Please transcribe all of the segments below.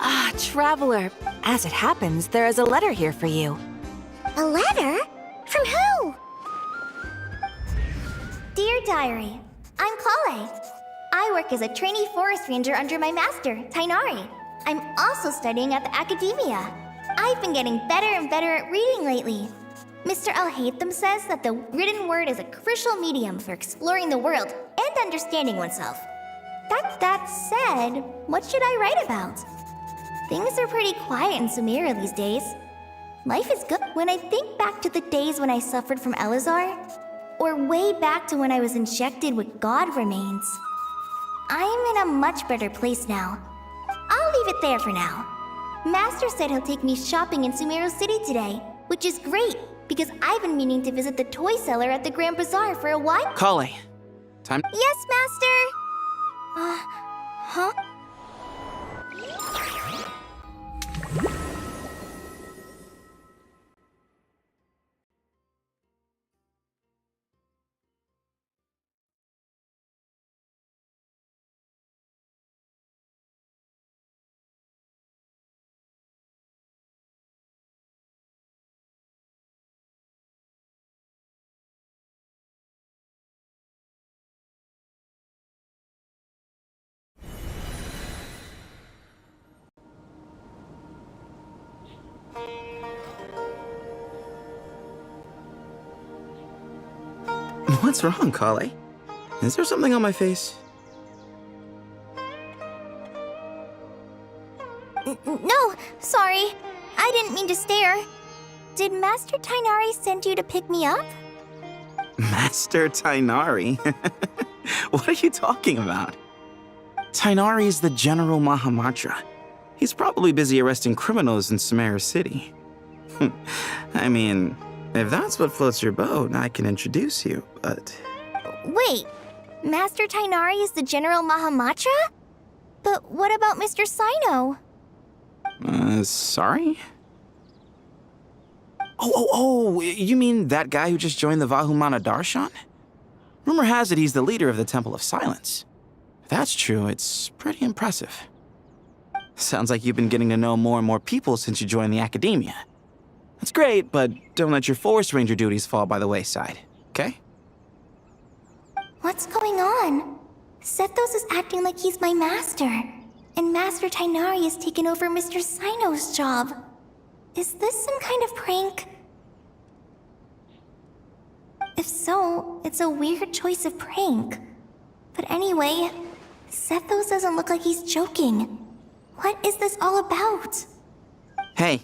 Ah, Traveler. As it happens, there is a letter here for you. A letter? From who? Dear Diary, I'm Kale. I work as a trainee forest ranger under my master, Tainari. I'm also studying at the academia. I've been getting better and better at reading lately. Mr. Al-Haytham says that the written word is a crucial medium for exploring the world and understanding oneself. That said, what should I write about? Things are pretty quiet in Sumeru these days. Life is good. When I think back to the days when I suffered from Elazar, or way back to when I was injected with God remains, I'm in a much better place now. I'll leave it there for now. Master said he'll take me shopping in Sumeru City today, which is great, because I've been meaning to visit the toy seller at the Grand Bazaar for a while. Kale, time. Yes, Master! Huh? What's wrong, Kale? Is there something on my face? No, sorry. I didn't mean to stare. Did Master Tainari send you to pick me up? Master Tainari? What are you talking about? Tainari is the General Mahamatra. He's probably busy arresting criminals in Sumeru City. I mean, if that's what floats your boat, I can introduce you, but... Wait, Master Tainari is the General Mahamatra? But what about Mr. Sino? Sorry? Oh, you mean that guy who just joined the Vahumana Darshan? Rumor has it he's the leader of the Temple of Silence. If that's true, it's pretty impressive. Sounds like you've been getting to know more and more people since you joined the academia. That's great, but don't let your forest ranger duties fall by the wayside, okay? What's going on? Sethos is acting like he's my master, and Master Tainari has taken over Mr. Sino's job. Is this some kind of prank? If so, it's a weird choice of prank. But anyway, Sethos doesn't look like he's joking. What is this all about? Hey,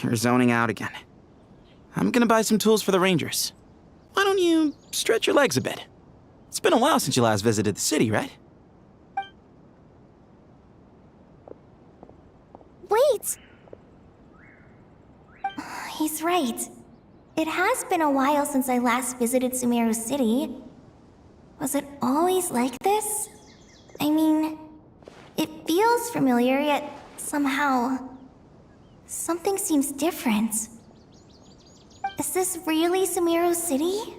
you're zoning out again. I'm gonna buy some tools for the Rangers. Why don't you stretch your legs a bit? It's been a while since you last visited the city, right? Wait! He's right. It has been a while since I last visited Sumeru City. Was it always like this? I mean, it feels familiar, yet somehow... something seems different. Is this really Sumeru City?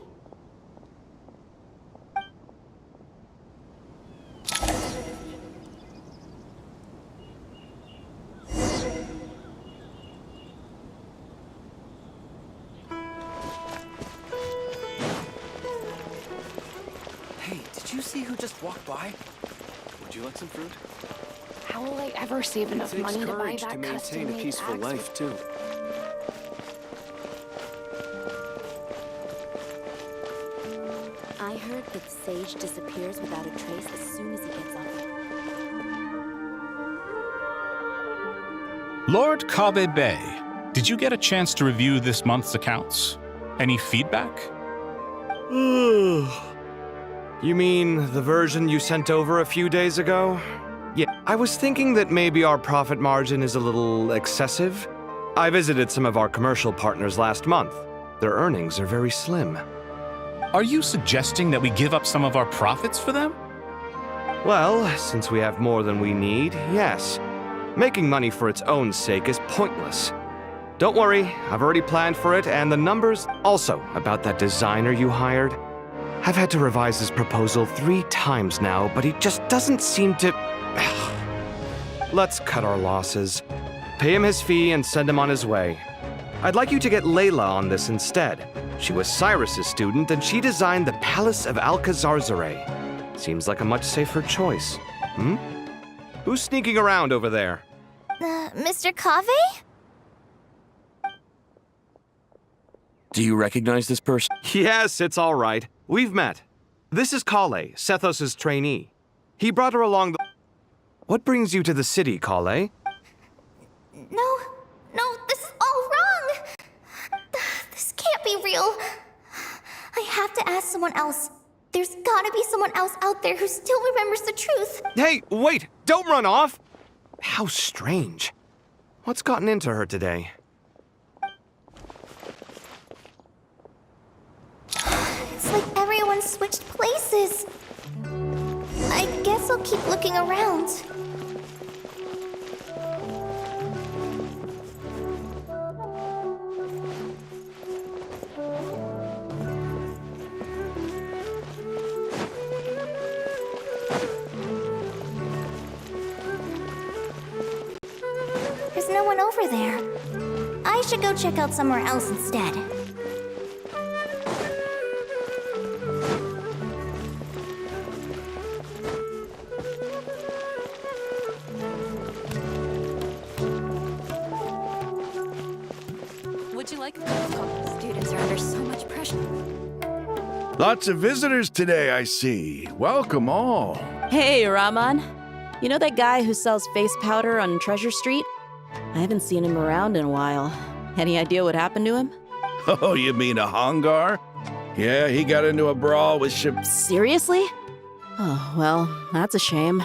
Hey, did you see who just walked by? Would you like some fruit? How will I ever save enough It takes money to buy courage that to maintain a custom-made peaceful axe? life, too. I heard that Sage disappears without a trace as soon as he gets off. Lord Kabe Bay, did you get a chance to review this month's accounts? Any feedback? You mean the version you sent over a few days ago? Yeah, I was thinking that maybe our profit margin is a little excessive. I visited some of our commercial partners last month. Their earnings are very slim. Are you suggesting that we give up some of our profits for them? Well, since we have more than we need, yes. Making money for its own sake is pointless. Don't worry, I've already planned for it, and the numbers also about that designer you hired. I've had to revise his proposal 3 times now, but he just doesn't seem to... Let's cut our losses. Pay him his fee and send him on his way. I'd like you to get Layla on this instead. She was Cyrus's student, and she designed the Palace of Alcazarzare. Seems like a much safer choice. Who's sneaking around over there? Mr. Cave? Do you recognize this person? Yes, it's all right. We've met. This is Kale, Sethos' trainee. He brought her along the... What brings you to the city, Kale? No, this is all wrong! This can't be real. I have to ask someone else. There's gotta be someone else out there who still remembers the truth. Hey, wait! Don't run off! How strange. What's gotten into her today? It's like everyone switched places. I guess I'll keep looking around. There's no one over there. I should go check out somewhere else instead. Would you like a cup of coffee? Students are under so much pressure. Lots of visitors today, I see. Welcome all. Hey, Rahman. You know that guy who sells face powder on Treasure Street? I haven't seen him around in a while. Any idea what happened to him? Oh, you mean a Hongar? Yeah, he got into a brawl with Seriously? Oh, well, that's a shame.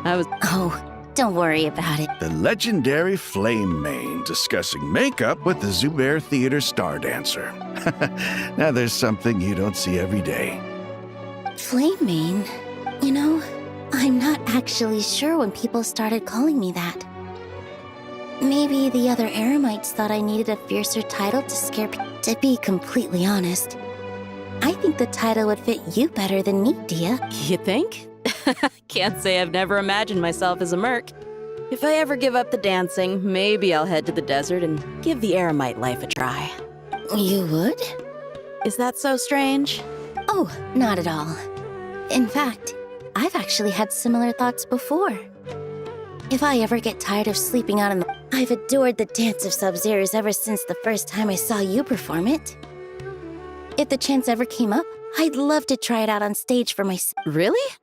Oh, don't worry about it. the legendary Flame Mane discussing makeup with the Zubair Theater star dancer. Now there's something you don't see every day. Flame Mane? You know, I'm not actually sure when people started calling me that. Maybe the other Eremites thought I needed a fiercer title to scare people. To be completely honest, I think the title would fit you better than me, Dia. You think? Can't say I've never imagined myself as a merc. If I ever give up the dancing, maybe I'll head to the desert and give the Eremite life a try. You would? Is that so strange? Oh, not at all. In fact, I've actually had similar thoughts before. If I ever get tired of sleeping out in the... I've adored the Dance of Sub-Zeros ever since the first time I saw you perform it. If the chance ever came up, I'd love to try it out on stage for myself. Really?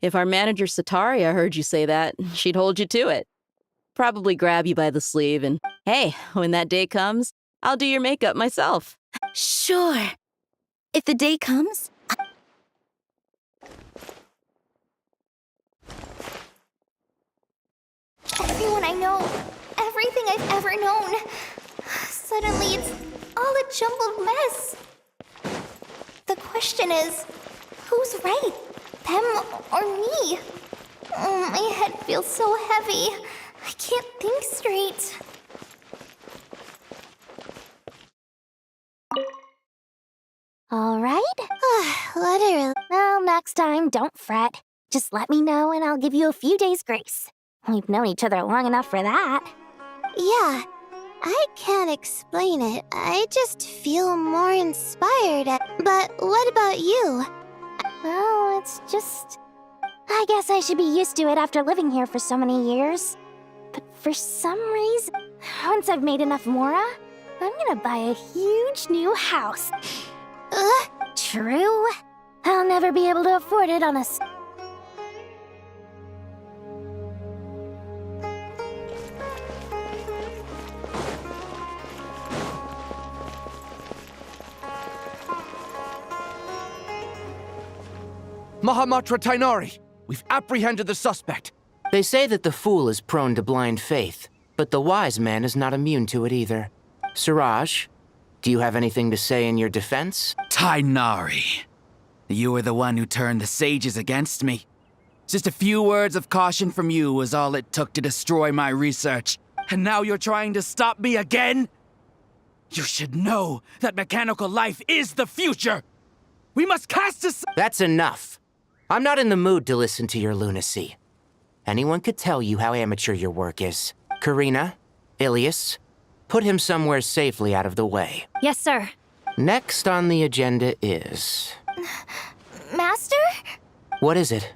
If our manager Sataria heard you say that, she'd hold you to it. Probably grab you by the sleeve and, hey, when that day comes, I'll do your makeup myself. Sure. If the day comes... Everyone I know, everything I've ever known. Suddenly it's all a jumbled mess. The question is, who's right? Them or me? Oh, my head feels so heavy. I can't think straight. All right. Literally. Well, next time, don't fret. Just let me know and I'll give you a few days' grace. We've known each other long enough for that. Yeah, I can't explain it. I just feel more inspired. But what about you? Well, it's just... I guess I should be used to it after living here for so many years. But for some reason, once I've made enough Mora, I'm gonna buy a huge new house. True. I'll never be able to afford it on a... Mahamatra Tainari! We've apprehended the suspect. They say that the fool is prone to blind faith, but the wise man is not immune to it either. Siraj, do you have anything to say in your defense? Tainari, you were the one who turned the sages against me. Just a few words of caution from you was all it took to destroy my research. And now you're trying to stop me again? You should know that mechanical life is the future! We must cast aside— That's enough. I'm not in the mood to listen to your lunacy. Anyone could tell you how amateur your work is. Karina, Ilias, put him somewhere safely out of the way. Yes, sir. Next on the agenda is... Master? What is it?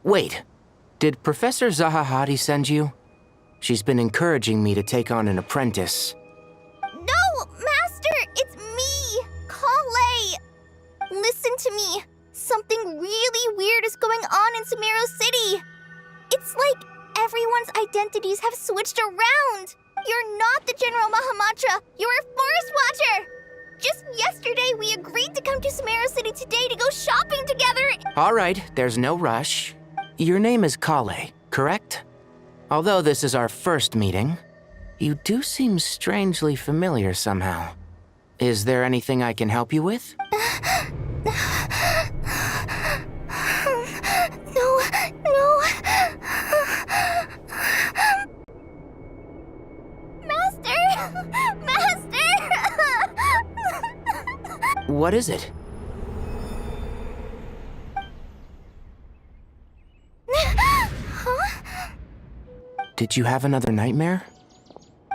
Wait, did Professor Zahahati send you? She's been encouraging me to take on an apprentice. No, Master! It's me! Kale! Listen to me. Something really weird is going on in Sumeru City. It's like everyone's identities have switched around. You're not the General Mahamatra. You're a Forest Watcher. Just yesterday, we agreed to come to Sumeru City today to go shopping together. All right, there's no rush. Your name is Kale, correct? Although this is our first meeting, you do seem strangely familiar somehow. Is there anything I can help you with? No. Master! What is it? Did you have another nightmare?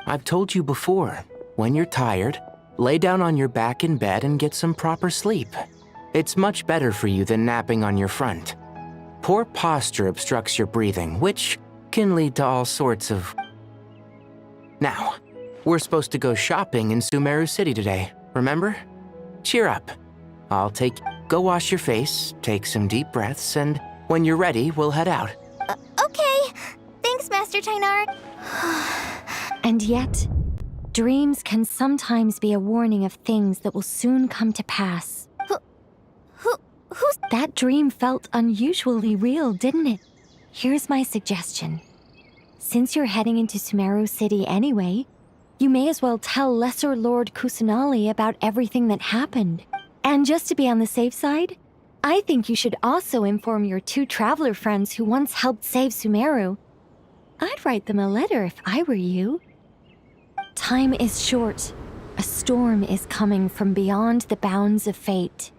I've told you before, when you're tired, lay down on your back in bed and get some proper sleep. It's much better for you than napping on your front. Poor posture obstructs your breathing, which can lead to all sorts of... Now, we're supposed to go shopping in Sumeru City today, remember? Cheer up. Go wash your face, take some deep breaths, and when you're ready, we'll head out. Okay. Thanks, Master Tainar. And yet, dreams can sometimes be a warning of things that will soon come to pass. Who's... That dream felt unusually real, didn't it? Here's my suggestion. Since you're heading into Sumeru City anyway, you may as well tell Lesser Lord Kusanali about everything that happened. And just to be on the safe side, I think you should also inform your 2 traveler friends who once helped save Sumeru. I'd write them a letter if I were you. Time is short. A storm is coming from beyond the bounds of fate.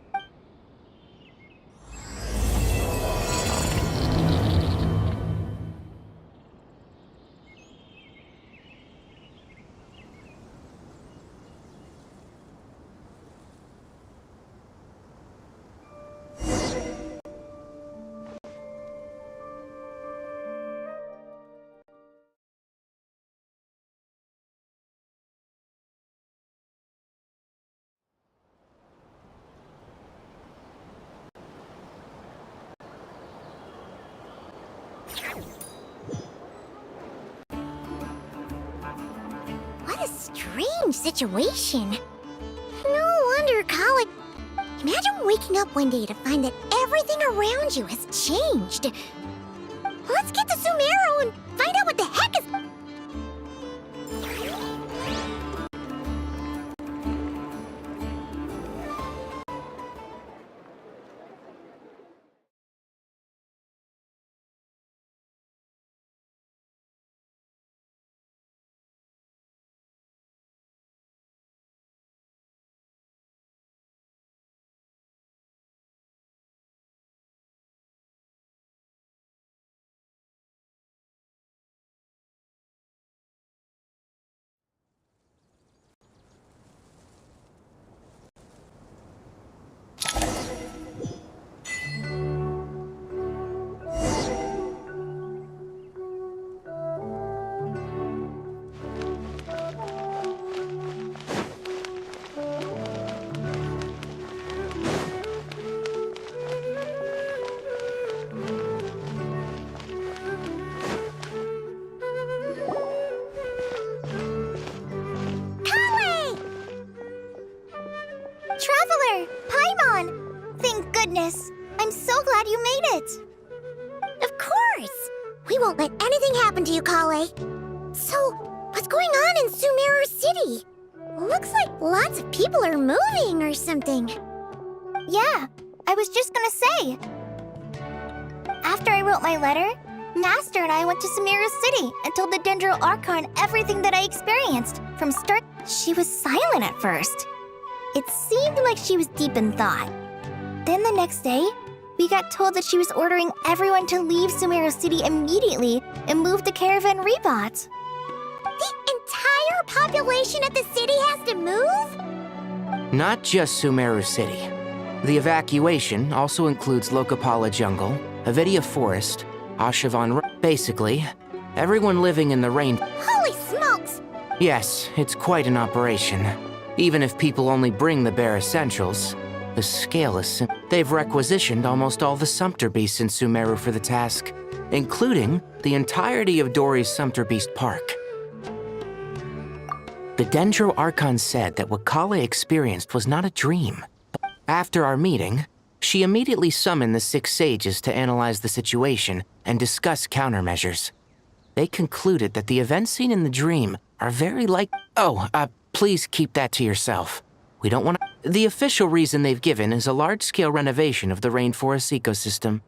What a strange situation. No wonder Kale... Imagine waking up one day to find that everything around you has changed. Let's get to Sumeru and find out what the heck is... Traveler! Paimon! Thank goodness. I'm so glad you made it. Of course. We won't let anything happen to you, Kale. So, what's going on in Sumeru City? Looks like lots of people are moving or something. Yeah, I was just gonna say. After I wrote my letter, Master and I went to Sumeru City and told the Dendro Archon everything that I experienced. From start, she was silent at first. It seemed like she was deep in thought. Then the next day, we got told that she was ordering everyone to leave Sumeru City immediately and move to Caravan Rebot. The entire population of the city has to move? Not just Sumeru City. The evacuation also includes Lokapala Jungle, Avidia Forest, Ashavan. Basically, everyone living in the rain. Holy smokes! Yes, it's quite an operation. Even if people only bring the bare essentials, the scale is they've requisitioned almost all the Sumpter Beasts in Sumeru for the task, including the entirety of Dory's Sumpter Beast Park. The Dendro Archon said that what Kale experienced was not a dream. After our meeting, she immediately summoned the 6 sages to analyze the situation and discuss countermeasures. They concluded that the events seen in the dream are very please keep that to yourself. We don't want to. The official reason they've given is a large-scale renovation of the rainforest ecosystem.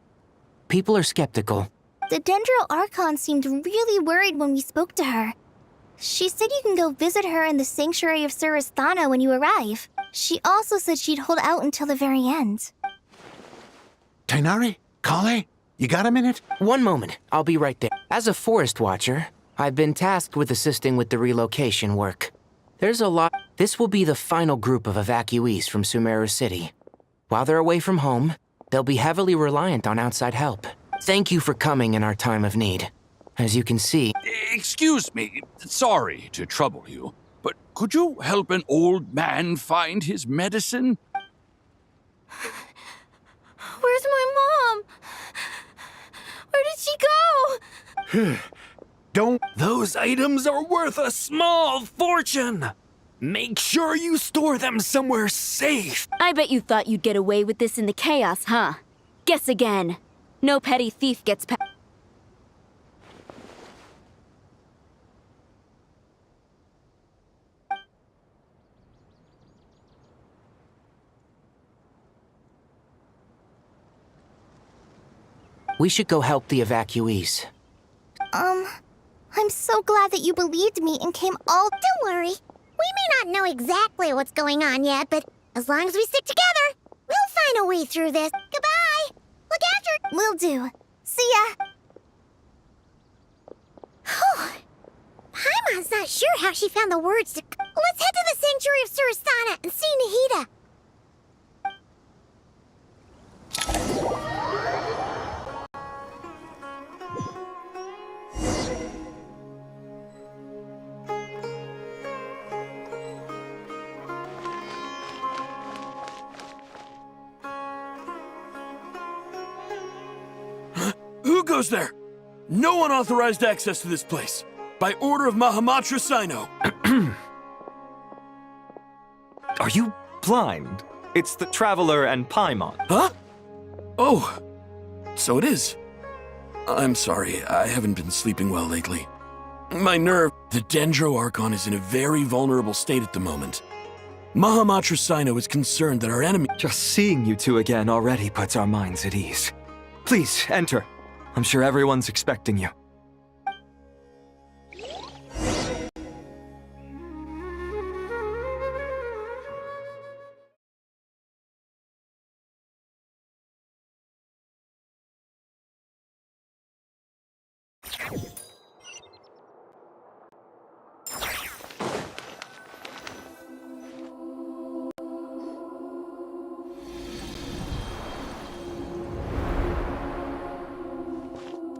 People are skeptical. The Dendro Archon seemed really worried when we spoke to her. She said you can go visit her in the Sanctuary of Surasthana when you arrive. She also said she'd hold out until the very end. Tighnari? Kale? You got a minute? One moment, I'll be right there. As a forest watcher, I've been tasked with assisting with the relocation work. There's a lot. This will be the final group of evacuees from Sumeru City. While they're away from home, they'll be heavily reliant on outside help. Thank you for coming in our time of need. As you can see... Excuse me, sorry to trouble you, but could you help an old man find his medicine? Where's my mom? Where did she go? Don't. Those items are worth a small fortune. Make sure you store them somewhere safe. I bet you thought you'd get away with this in the chaos, huh? Guess again. No petty thief gets We should go help the evacuees. I'm so glad that you believed me and came all... Don't worry. We may not know exactly what's going on yet, but as long as we stick together, we'll find a way through this. Goodbye! Look after... Will do. See ya! Paimon's not sure how she found the words to... Let's head to the Sanctuary of Surasthana and see Nahida. Who goes there? No one authorized access to this place. By order of Mahamatra Sino. Are you blind? It's the Traveler and Paimon. Huh? Oh, so it is. I'm sorry, I haven't been sleeping well lately. My nerve... The Dendro Archon is in a very vulnerable state at the moment. Mahamatra Sino is concerned that our enemy... Just seeing you two again already puts our minds at ease. Please, enter. I'm sure everyone's expecting you.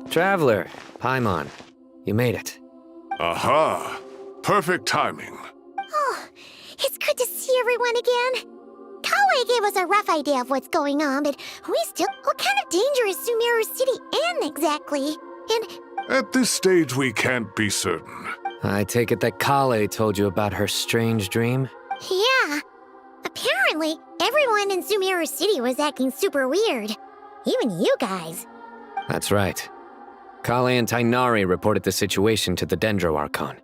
Traveler, Paimon, you made it. Aha! Perfect timing. Oh, it's good to see everyone again. Kale gave us a rough idea of what's going on, but we still... What kind of danger is Sumeru City in exactly? And... At this stage, we can't be certain. I take it that Kale told you about her strange dream? Yeah. Apparently, everyone in Sumeru City was acting super weird. Even you guys. That's right. Kale and Tighnari reported the situation to the Dendro Archon.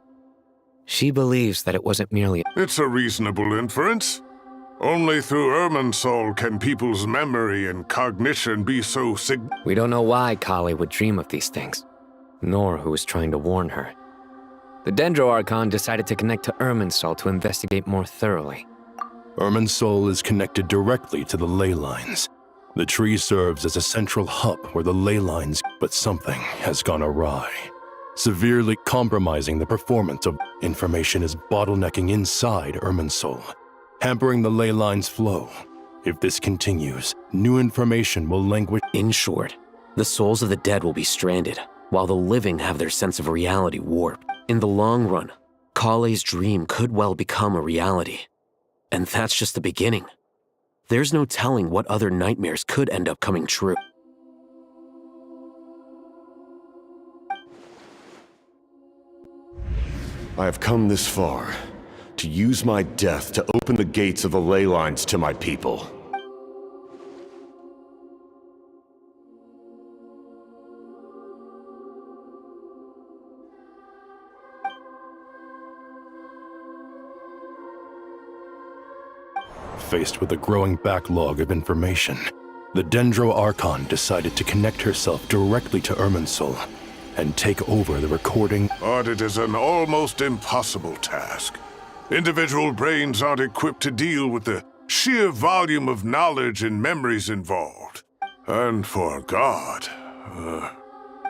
She believes that it wasn't merely... It's a reasonable inference. Only through Irminsul can people's memory and cognition be so We don't know why Kali would dream of these things, nor who was trying to warn her. The Dendro Archon decided to connect to Irminsul to investigate more thoroughly. Irminsul is connected directly to the ley lines. The tree serves as a central hub where the ley lines, but something has gone awry, severely compromising the performance of information is bottlenecking inside Irminsul, hampering the ley lines' flow. If this continues, new information will languish. In short, the souls of the dead will be stranded, while the living have their sense of reality warped. In the long run, Kale's dream could well become a reality. And that's just the beginning. There's no telling what other nightmares could end up coming true. I have come this far, to use my death to open the gates of the ley lines to my people. Faced with a growing backlog of information, the Dendro Archon decided to connect herself directly to Irminsul and take over the recording. But it is an almost impossible task. Individual brains aren't equipped to deal with the sheer volume of knowledge and memories involved. And for God,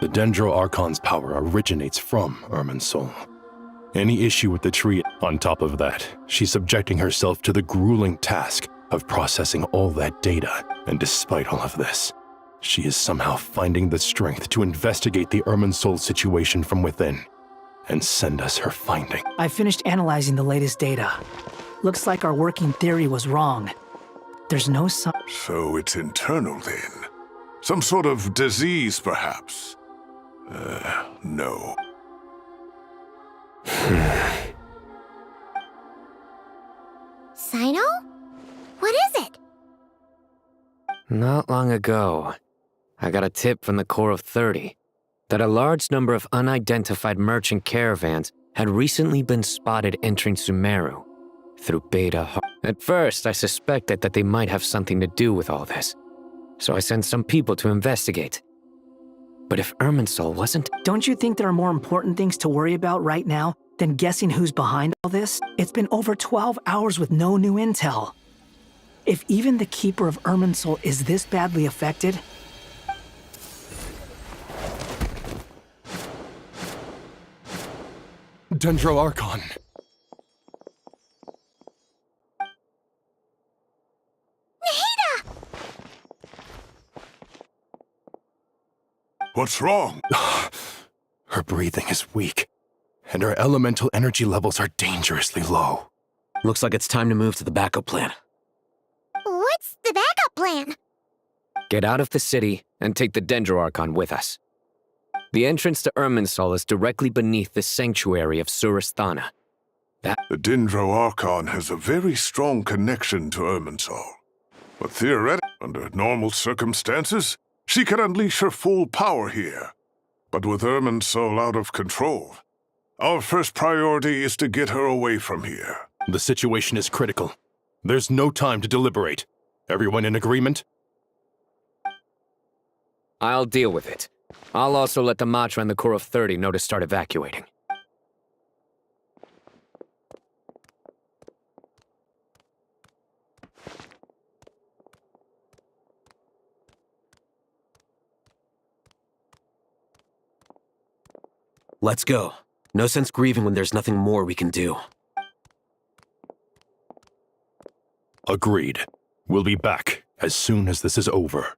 The Dendro Archon's power originates from Irminsul. Any issue with the tree, on top of that, she's subjecting herself to the grueling task of processing all that data. And despite all of this, she is somehow finding the strength to investigate the Irminsul situation from within and send us her finding. I finished analyzing the latest data. Looks like our working theory was wrong. There's no sign. So it's internal then? Some sort of disease, perhaps? No. Sino? What is it? Not long ago, I got a tip from the Core of 30 that a large number of unidentified merchant caravans had recently been spotted entering Sumeru through Beta. At first, I suspected that they might have something to do with all this, so I sent some people to investigate. But if Irminsul wasn't... Don't you think there are more important things to worry about right now than guessing who's behind all this? It's been over 12 hours with no new intel. If even the Keeper of Irminsul is this badly affected... Dendro Archon. What's wrong? Her breathing is weak, and her elemental energy levels are dangerously low. Looks like it's time to move to the backup plan. What's the backup plan? Get out of the city and take the Dendro Archon with us. The entrance to Irminsul is directly beneath the sanctuary of Surasthana. The Dendro Archon has a very strong connection to Irminsul. But theoretically, under normal circumstances, she can unleash her full power here. But with Irminsul out of control, our first priority is to get her away from here. The situation is critical. There's no time to deliberate. Everyone in agreement? I'll deal with it. I'll also let the Matra and the Core of 30 know to start evacuating. Let's go. No sense grieving when there's nothing more we can do. Agreed. We'll be back as soon as this is over.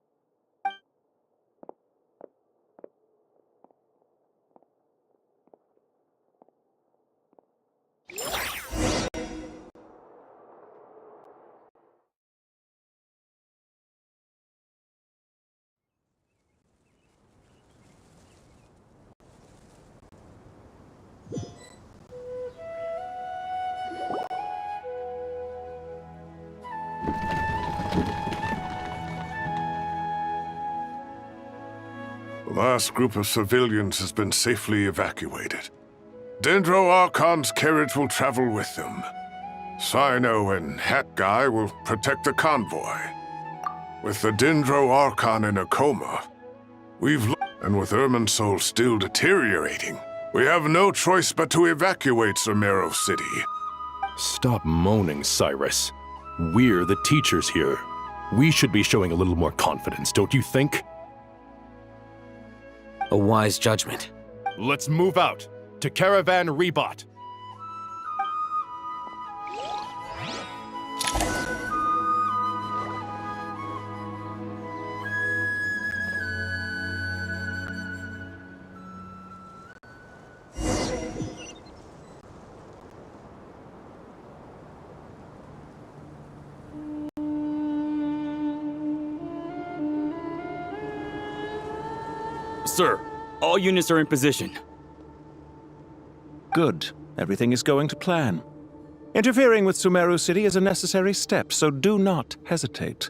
The last group of civilians has been safely evacuated. Dendro Archon's carriage will travel with them. Sino and Hat Guy will protect the convoy. With the Dendro Archon in a coma, and with Irminsul still deteriorating, we have no choice but to evacuate Sumeru City. Stop moaning, Cyrus. We're the teachers here. We should be showing a little more confidence, don't you think? A wise judgment. Let's move out to Caravan Rebot. Sir, all units are in position. Good. Everything is going to plan. Interfering with Sumeru City is a necessary step, so do not hesitate.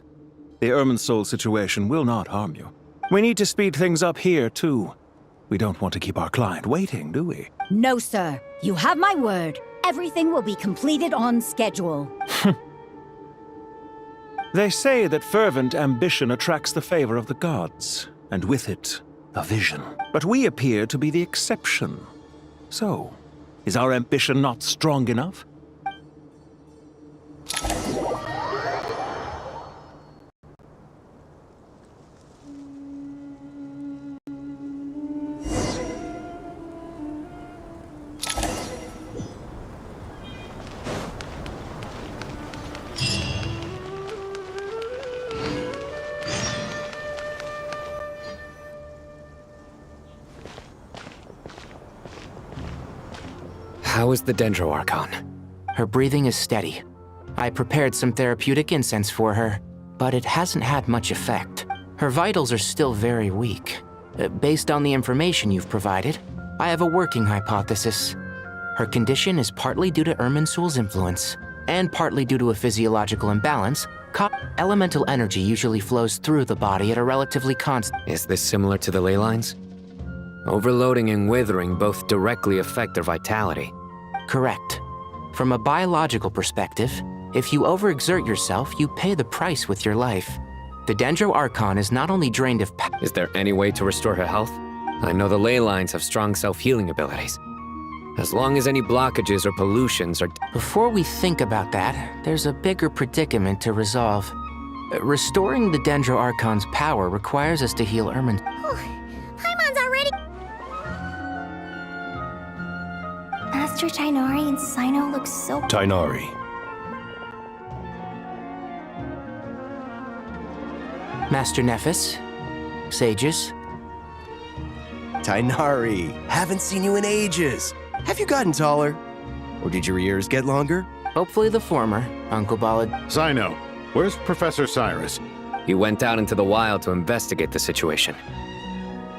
The Irminsul situation will not harm you. We need to speed things up here, too. We don't want to keep our client waiting, do we? No, sir. You have my word. Everything will be completed on schedule. They say that fervent ambition attracts the favor of the gods, and with it, a vision. But we appear to be the exception. So, is our ambition not strong enough? How is the Dendro Archon? Her breathing is steady. I prepared some therapeutic incense for her, but it hasn't had much effect. Her vitals are still very weak. Based on the information you've provided, I have a working hypothesis. Her condition is partly due to Irminsul's influence, and partly due to a physiological imbalance. Elemental energy usually flows through the body at a relatively constant. Is this similar to the ley lines? Overloading and withering both directly affect their vitality. Correct. From a biological perspective, if you overexert yourself, you pay the price with your life. The Dendro Archon is not only drained of Is there any way to restore her health? I know the ley lines have strong self-healing abilities. As long as any blockages or pollutions are... Before we think about that, there's a bigger predicament to resolve. Restoring the Dendro Archon's power requires us to heal Irmin. Paimon's already... Master Tainari and Sino look so... Tainari. Master Nephis. Sages. Tainari, haven't seen you in ages. Have you gotten taller? Or did your ears get longer? Hopefully the former, Uncle Ballad. Sino, where's Professor Cyrus? He went out into the wild to investigate the situation.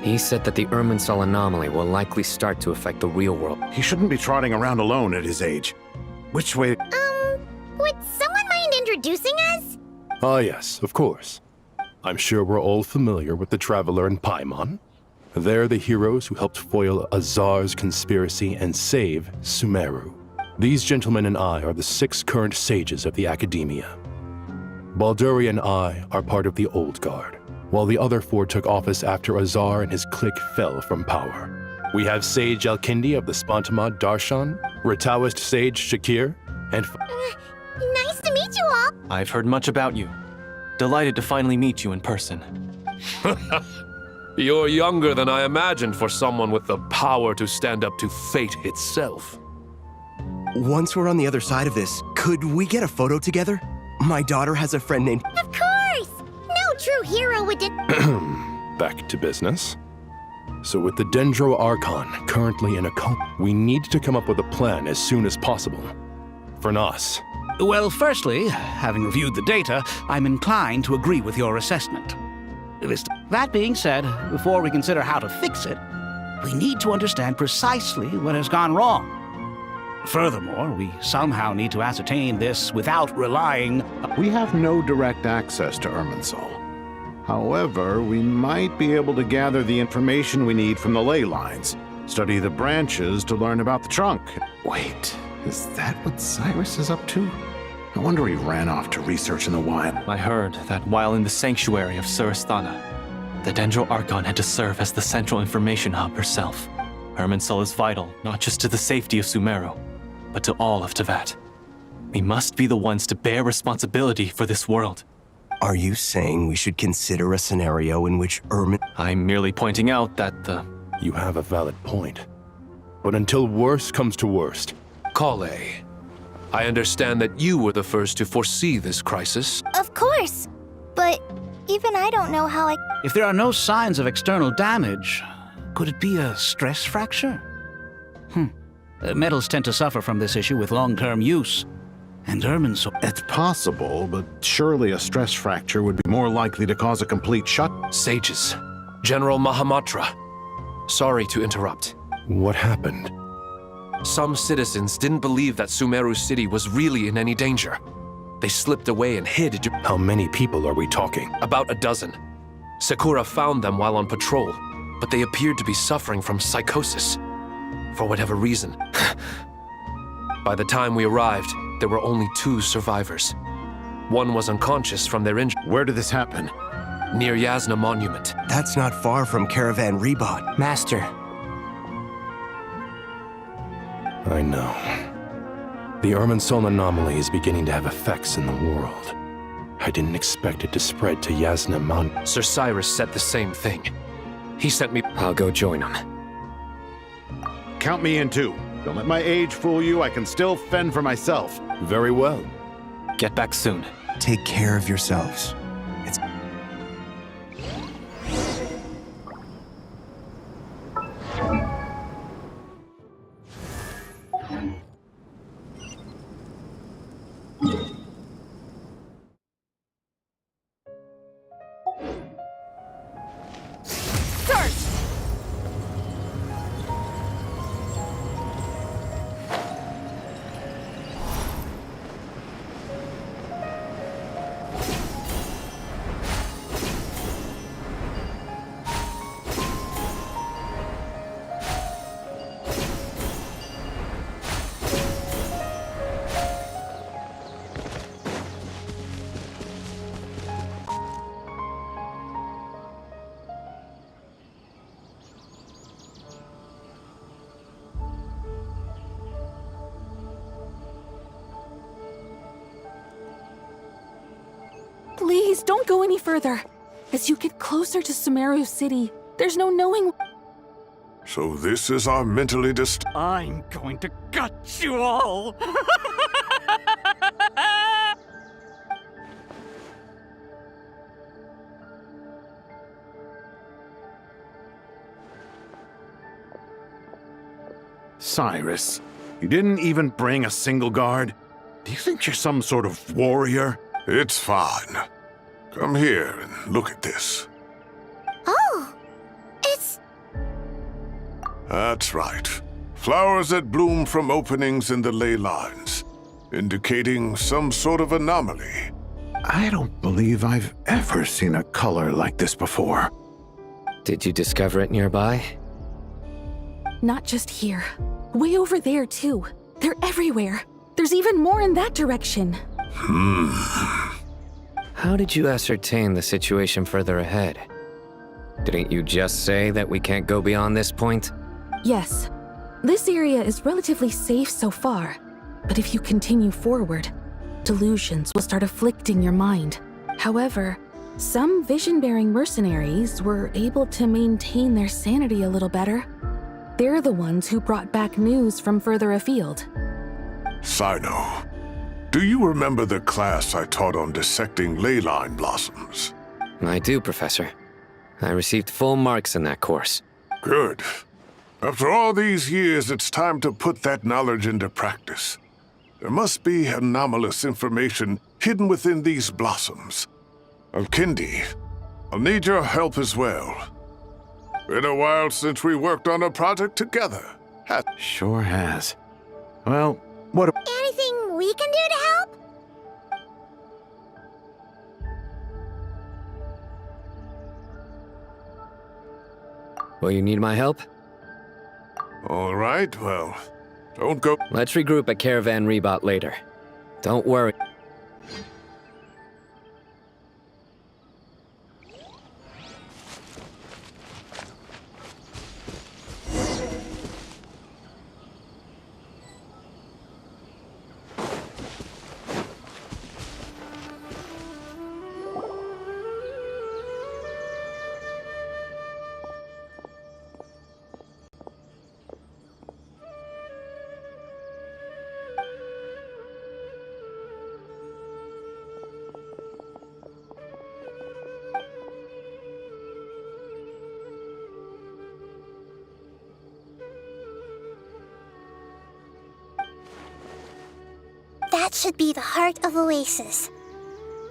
He said that the Irminsul anomaly will likely start to affect the real world. He shouldn't be trotting around alone at his age. Which way? Would someone mind introducing us? Ah, yes, of course. I'm sure we're all familiar with the Traveler and Paimon. They're the heroes who helped foil Azar's conspiracy and save Sumeru. These gentlemen and I are the 6 current sages of the Academia. Balduri and I are part of the Old Guard, while the other 4 took office after Azar and his clique fell from power. We have Sage Alkindi of the Spontamod Darshan, Rataoist Sage Shakir, and... Nice to meet you all! I've heard much about you. Delighted to finally meet you in person. You're younger than I imagined for someone with the power to stand up to fate itself. Once we're on the other side of this, could we get a photo together? My daughter has a friend named... Of course! No true hero would... Back to business. So with the Dendro Archon currently in a coma, we need to come up with a plan as soon as possible. For Nas. Well, firstly, having reviewed the data, I'm inclined to agree with your assessment. That being said, before we consider how to fix it, we need to understand precisely what has gone wrong. Furthermore, we somehow need to ascertain this without relying... We have no direct access to Irminsul. However, we might be able to gather the information we need from the ley lines, study the branches to learn about the trunk. Wait, Is that what Cyrus is up to? No wonder he ran off to research in the wild. I heard that while in the sanctuary of Surasthana, the Dendro Archon had to serve as the central information hub herself. Irminsul is vital not just to the safety of Sumeru, but to all of Teyvat. We must be the ones to bear responsibility for this world. Are you saying we should consider a scenario in which I'm merely pointing out that You have a valid point. But until worst comes to worst... Kale, I understand that you were the first to foresee this crisis. Of course. But even I don't know how I... If there are no signs of external damage, could it be a stress fracture? Metals tend to suffer from this issue with long-term use. And Irminsul... It's possible, but surely a stress fracture would be more likely to cause a complete shut. Sages. General Mahamatra. Sorry to interrupt. What happened? Some citizens didn't believe that Sumeru City was really in any danger. They slipped away and hid. How many people are we talking? About a dozen. Sakura found them while on patrol, but they appeared to be suffering from psychosis. For whatever reason. By the time we arrived, there were only 2 survivors. One was unconscious from their injury. Where did this happen? Near Yasna Monument. That's not far from Caravan Rebot. Master. I know. The Irminsul anomaly is beginning to have effects in the world. I didn't expect it to spread to Yasna Monument. Sir Cyrus said the same thing. He sent me... I'll go join him. Count me in too. Don't let my age fool you. I can still fend for myself. Very well. Get back soon. Take care of yourselves. It's... Please, don't go any further. As you get closer to Sumeru City, there's no knowing... So this is our mentally I'm going to gut you all! Cyrus, you didn't even bring a single guard? Do you think you're some sort of warrior? It's fine. Come here and look at this. Oh, it's... That's right. Flowers that bloom from openings in the ley lines, indicating some sort of anomaly. I don't believe I've ever seen a color like this before. Did you discover it nearby? Not just here. Way over there, too. They're everywhere. There's even more in that direction. How did you ascertain the situation further ahead? Didn't you just say that we can't go beyond this point? Yes. This area is relatively safe so far, but if you continue forward, delusions will start afflicting your mind. However, some vision-bearing mercenaries were able to maintain their sanity a little better. They're the ones who brought back news from further afield. Sino, do you remember the class I taught on dissecting ley line blossoms? I do, Professor. I received full marks in that course. Good. After all these years, it's time to put that knowledge into practice. There must be anomalous information hidden within these blossoms. Alkindi, I'll need your help as well. Been a while since we worked on a project together. Sure has. Well, what... Anything we can do to help? Will you need my help? All right, well, Don't go. Let's regroup at Caravan Rebot later. Don't worry. That should be the heart of Oasis.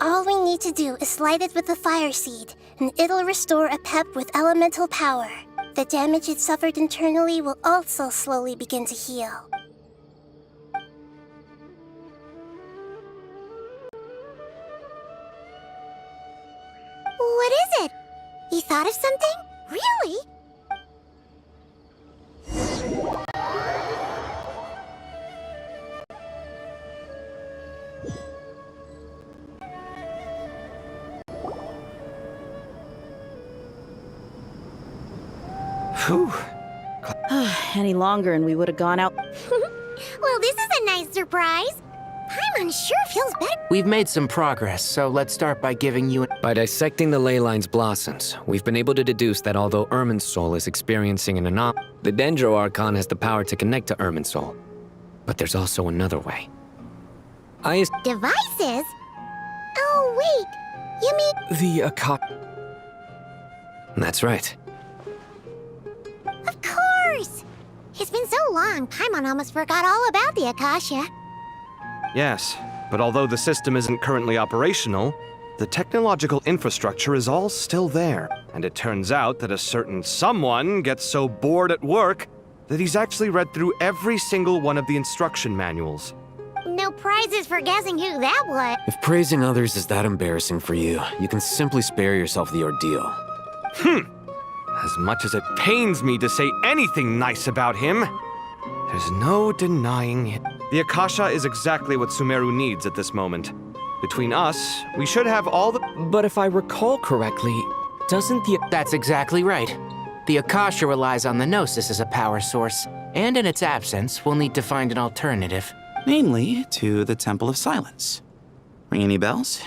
All we need to do is light it with the fire seed, and it'll restore a pep with elemental power. The damage it suffered internally will also slowly begin to heal. What is it? You thought of something? Really? Whew. Any longer and we would have gone out. Well, this is a nice surprise. Paimon sure feels better. We've made some progress, so let's start by giving you By dissecting the ley line's blossoms, we've been able to deduce that although Irminsul is experiencing an anomaly, the Dendro Archon has the power to connect to Irminsul. But there's also another way. Devices? Oh, wait. You mean... The That's right. Of course! It's been so long, Paimon almost forgot all about the Akasha. Yes, but although the system isn't currently operational, the technological infrastructure is all still there. And it turns out that a certain someone gets so bored at work that he's actually read through every single one of the instruction manuals. No prizes for guessing who that was. If praising others is that embarrassing for you, you can simply spare yourself the ordeal. As much as it pains me to say anything nice about him, there's no denying it. The Akasha is exactly what Sumeru needs at this moment. Between us, we should have all the... But if I recall correctly, doesn't the... That's exactly right. The Akasha relies on the Gnosis as a power source, and in its absence, we'll need to find an alternative. Namely, to the Temple of Silence. Ring any bells?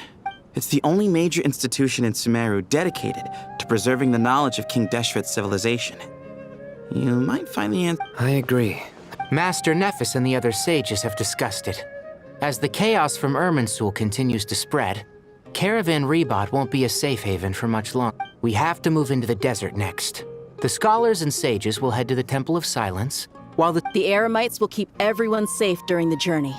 It's the only major institution in Sumeru dedicated to preserving the knowledge of King Deshret's civilization. You might find the answer. I agree. Master Nephis and the other sages have discussed it. As the chaos from Irminsul continues to spread, Caravan Rebot won't be a safe haven for much longer. We have to move into the desert next. The scholars and sages will head to the Temple of Silence, while the Eremites will keep everyone safe during the journey.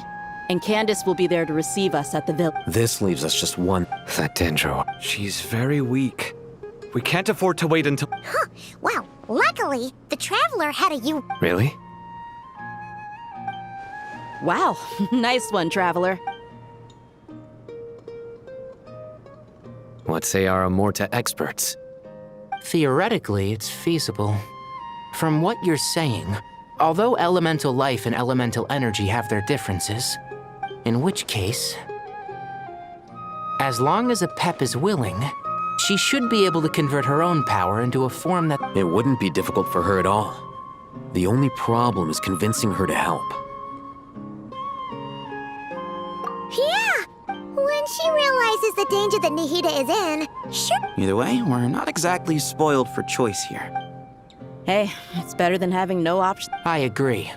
And Candace will be there to receive us at the village. This leaves us just one. That Dendro. She's very weak. We can't afford to wait until... Huh. Well, luckily, the Traveler had a Really? Wow, nice one, Traveler. What say our Amorta experts? Theoretically, it's feasible. From what you're saying, although elemental life and elemental energy have their differences, in which case, as long as a Pep is willing, she should be able to convert her own power into a form that... It wouldn't be difficult for her at all. The only problem is convincing her to help. Yeah! When she realizes the danger that Nahida is in, sure... Either way, we're not exactly spoiled for choice here. Hey, it's better than having no option. I agree.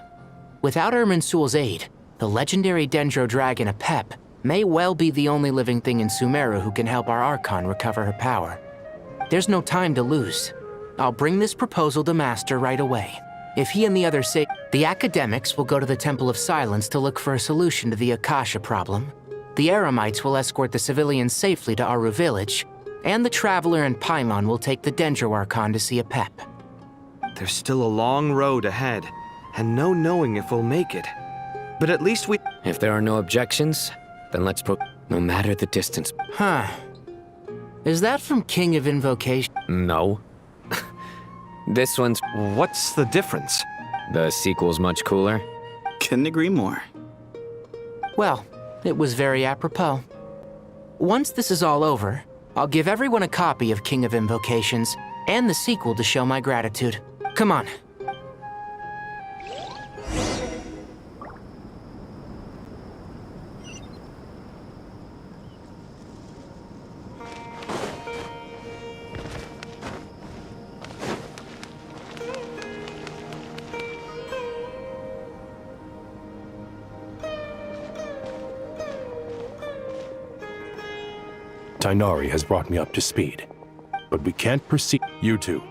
Without Irminsul's aid, the legendary Dendro Dragon Apep may well be the only living thing in Sumeru who can help our Archon recover her power. There's no time to lose. I'll bring this proposal to Master right away. If he and the others say, the academics will go to the Temple of Silence to look for a solution to the Akasha problem. The Eremites will escort the civilians safely to Aru village, and the Traveler and Paimon will take the Dendro Archon to see Apep. There's still a long road ahead, and no knowing if we'll make it. But at least we... If there are no objections, then let's no matter the distance. Huh. Is that from King of Invocation? No. This one's... What's the difference? The sequel's much cooler. Couldn't agree more. Well, it was very apropos. Once this is all over, I'll give everyone a copy of King of Invocations and the sequel to show my gratitude. Come on. Tainari has brought me up to speed, but we can't proceed. You two,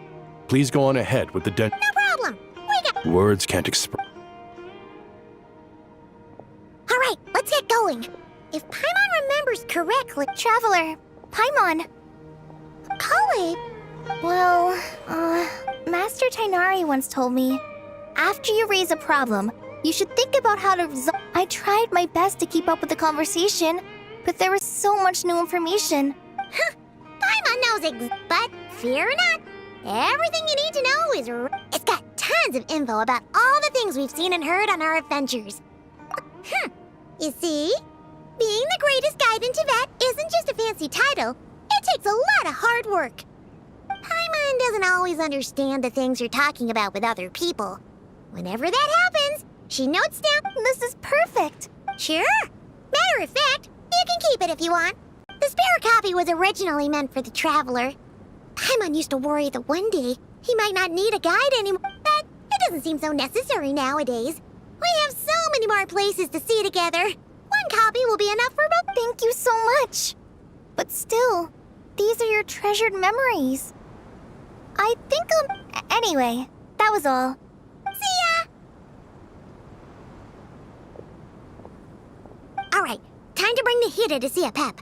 please go on ahead with the No problem. We got... Words can't express. All right, let's get going. If Paimon remembers correctly... Traveler, Paimon. Kale. Well, Master Tainari once told me, after you raise a problem, you should think about how to resolve... I tried my best to keep up with the conversation, but there was so much new information. Huh. Paimon knows but fear not. Everything you need to know is... It's got tons of info about all the things we've seen and heard on our adventures. You see? Being the greatest guide in Tibet isn't just a fancy title. It takes a lot of hard work. Paimon doesn't always understand the things you're talking about with other people. Whenever that happens, she notes down... This is perfect. Sure. Matter of fact, you can keep it if you want. The spare copy was originally meant for the traveler. Paimon used to worry that one day he might not need a guide anymore, but it doesn't seem so necessary nowadays. We have so many more places to see together. One copy will be enough for both. Thank you so much. But still, these are your treasured memories. I think Anyway, that was all. See ya! Alright, time to bring the Hida to see a pep.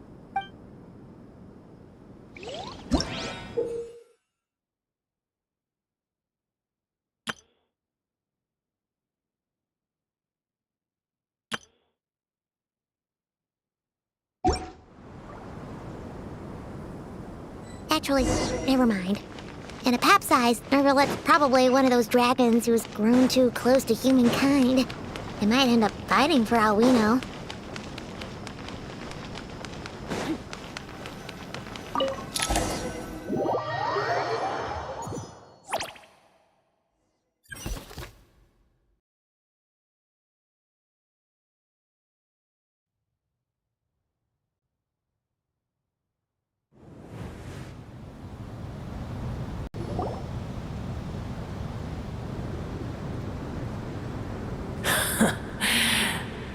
Actually, never mind. In a pap size, Nervalet's probably one of those dragons who's grown too close to humankind. They might end up fighting for all we know.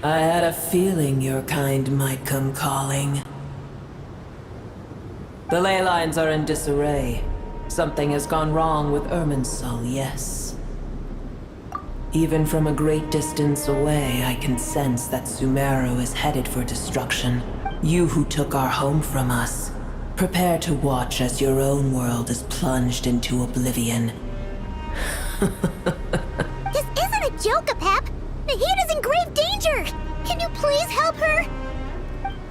I had a feeling your kind might come calling. The ley lines are in disarray. Something has gone wrong with Irminsul, yes. Even from a great distance away, I can sense that Sumeru is headed for destruction. You who took our home from us, prepare to watch as your own world is plunged into oblivion. This isn't a joke, Apep! Nahida's in grave danger! Can you please help her?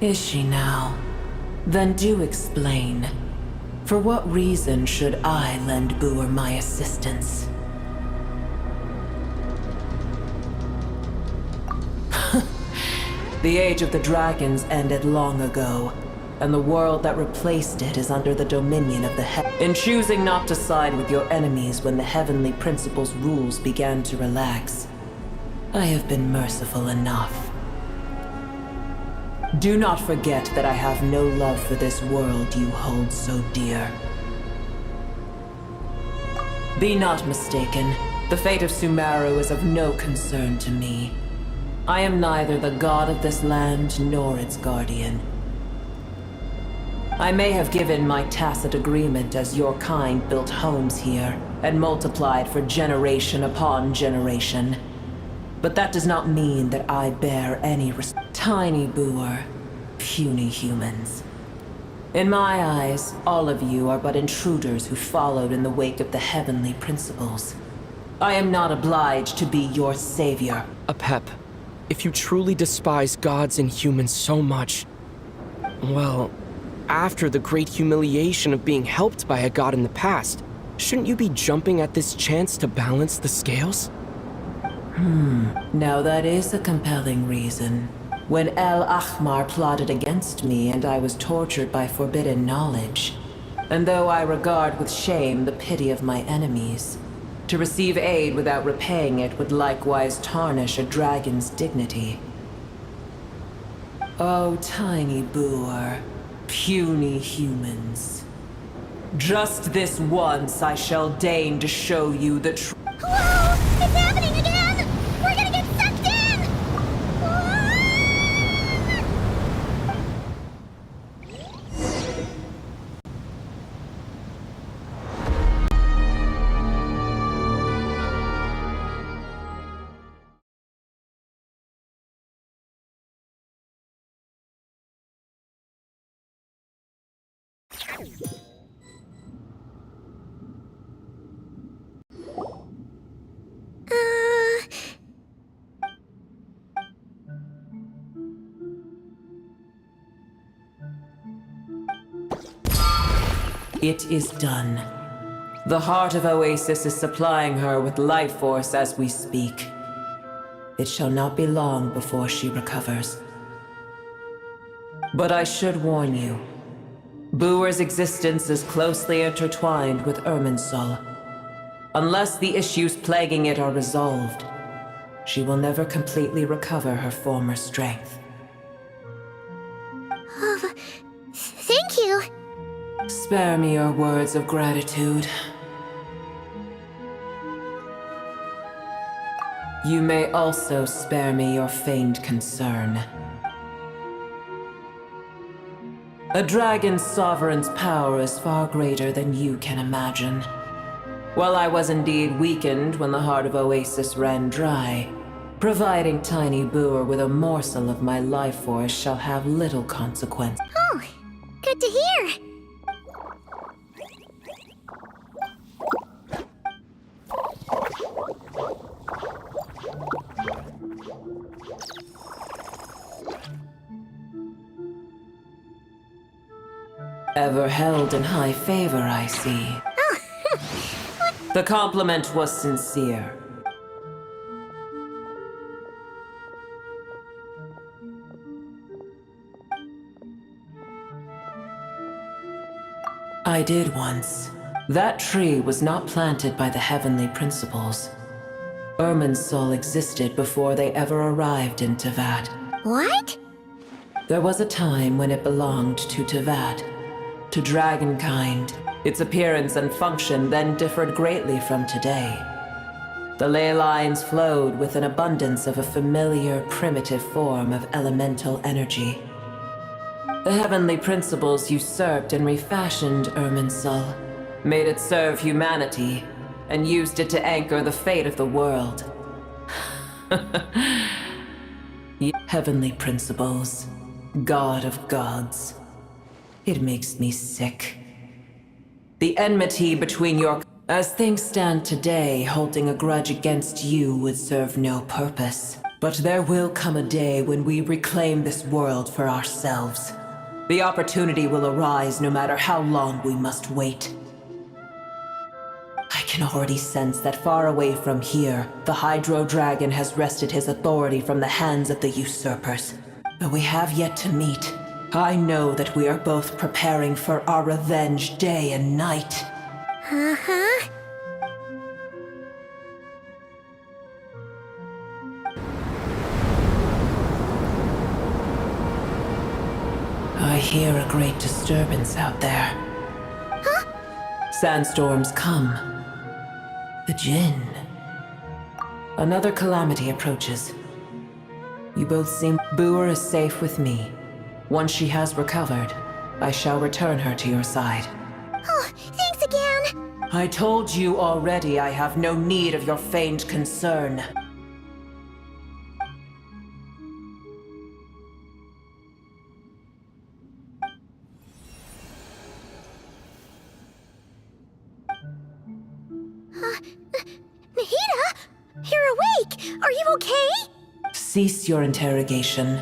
Is she now? Then do explain. For what reason should I lend Boer my assistance? The Age of the Dragons ended long ago, and the world that replaced it is under the dominion of the In choosing not to side with your enemies when the Heavenly Principle's rules began to relax, I have been merciful enough. Do not forget that I have no love for this world you hold so dear. Be not mistaken, the fate of Sumeru is of no concern to me. I am neither the god of this land nor its guardian. I may have given my tacit agreement as your kind built homes here and multiplied for generation upon generation. But that does not mean that I bear any Tiny Boer, puny humans. In my eyes, all of you are but intruders who followed in the wake of the Heavenly Principles. I am not obliged to be your savior. Apep, if you truly despise gods and humans so much, well, after the great humiliation of being helped by a god in the past, shouldn't you be jumping at this chance to balance the scales? Now that is a compelling reason. When El Ahmar plotted against me and I was tortured by forbidden knowledge, and though I regard with shame the pity of my enemies, to receive aid without repaying it would likewise tarnish a dragon's dignity. Oh, tiny boor, puny humans. Just this once I shall deign to show you the truth. Whoa! It's happening again! We're gonna get sucked in! It is done. The heart of Oasis is supplying her with life force as we speak. It shall not be long before she recovers. But I should warn you, Boor's existence is closely intertwined with Irminsul. Unless the issues plaguing it are resolved, she will never completely recover her former strength. Thank you. Spare me your words of gratitude. You may also spare me your feigned concern. A dragon's sovereign's power is far greater than you can imagine. While I was indeed weakened when the heart of Oasis ran dry, providing Tiny Boor with a morsel of my life force shall have little consequence. Oh, good to hear. Ever held in high favor, I see. The compliment was sincere. I did once. That tree was not planted by the heavenly principles. Irminsul existed before they ever arrived in Tevat. What? There was a time when it belonged to Tevat, to dragonkind. Its appearance and function then differed greatly from today. The ley lines flowed with an abundance of a familiar, primitive form of elemental energy. The heavenly principles usurped and refashioned Irminsul, made it serve humanity, and used it to anchor the fate of the world. Heavenly principles, god of gods. It makes me sick. The enmity between your... As things stand today, holding a grudge against you would serve no purpose. But there will come a day when we reclaim this world for ourselves. The opportunity will arise no matter how long we must wait. I can already sense that far away from here, the Hydro Dragon has wrested his authority from the hands of the usurpers. But we have yet to meet. I know that we are both preparing for our revenge day and night. Uh-huh. I hear a great disturbance out there. Huh? Sandstorms come. The Jinn. Another calamity approaches. You both seem... Boor is safe with me. Once she has recovered, I shall return her to your side. Oh, thanks again! I told you already I have no need of your feigned concern. Nahida? You're awake! Are you okay? Cease your interrogation.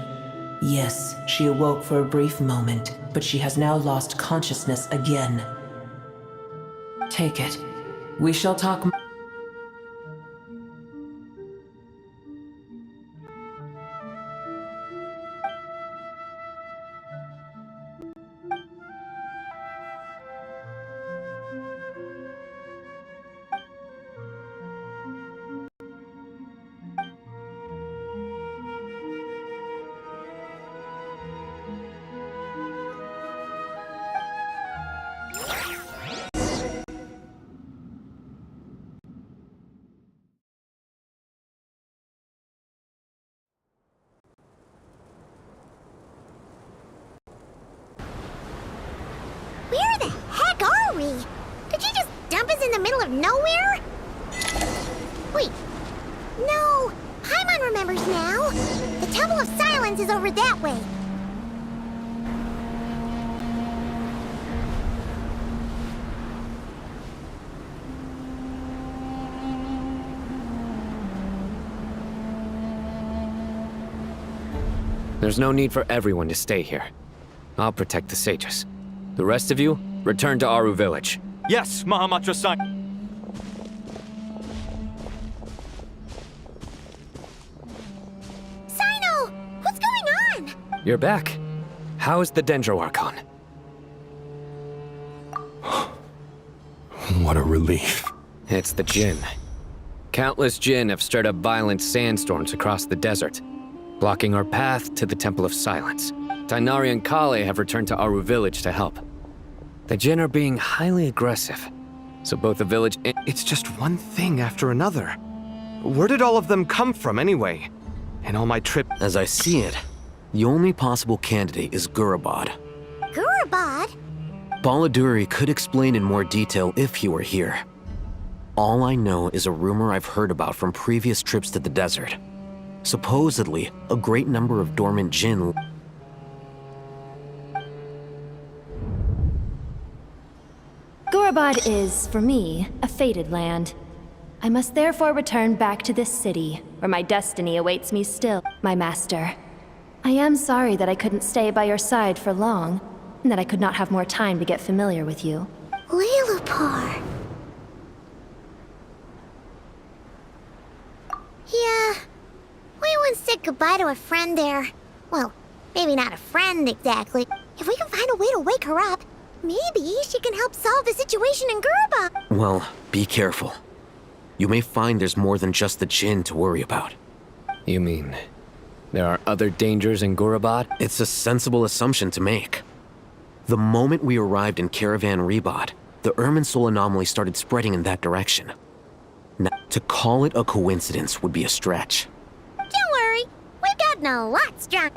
Yes, she awoke for a brief moment, but she has now lost consciousness again. Take it. We shall talk. me. Did you just dump us in the middle of nowhere? Wait. No. Paimon remembers now. The Temple of Silence is over that way. There's no need for everyone to stay here. I'll protect the sages. The rest of you, return to Aru village. Yes, Mahamatra-san. Sino! What's going on? You're back. How's the Dendro Archon? What a relief. It's the Jinn. Countless Jinn have stirred up violent sandstorms across the desert, blocking our path to the Temple of Silence. Tainari and Kale have returned to Aru village to help. The Jinn are being highly aggressive, so both the village and... It's just one thing after another. Where did all of them come from anyway? And all my trip... As I see it, the only possible candidate is Gurabad. Gurabad? Baladuri could explain in more detail if he were here. All I know is a rumor I've heard about from previous trips to the desert. Supposedly, a great number of dormant Jinn... Gurabad is, for me, a fated land. I must therefore return back to this city, where my destiny awaits me still, my master. I am sorry that I couldn't stay by your side for long, and that I could not have more time to get familiar with you. Lilupar. Yeah, we once said goodbye to a friend there. Well, maybe not a friend exactly. If we can find a way to wake her up, maybe she can help solve the situation in Gurabad. Well, be careful. You may find there's more than just the Jinn to worry about. You mean, there are other dangers in Gurabad? It's a sensible assumption to make. The moment we arrived in Caravan Rebad, the Irminsul anomaly started spreading in that direction. Now, to call it a coincidence would be a stretch. Don't worry, we've gotten a lot strong.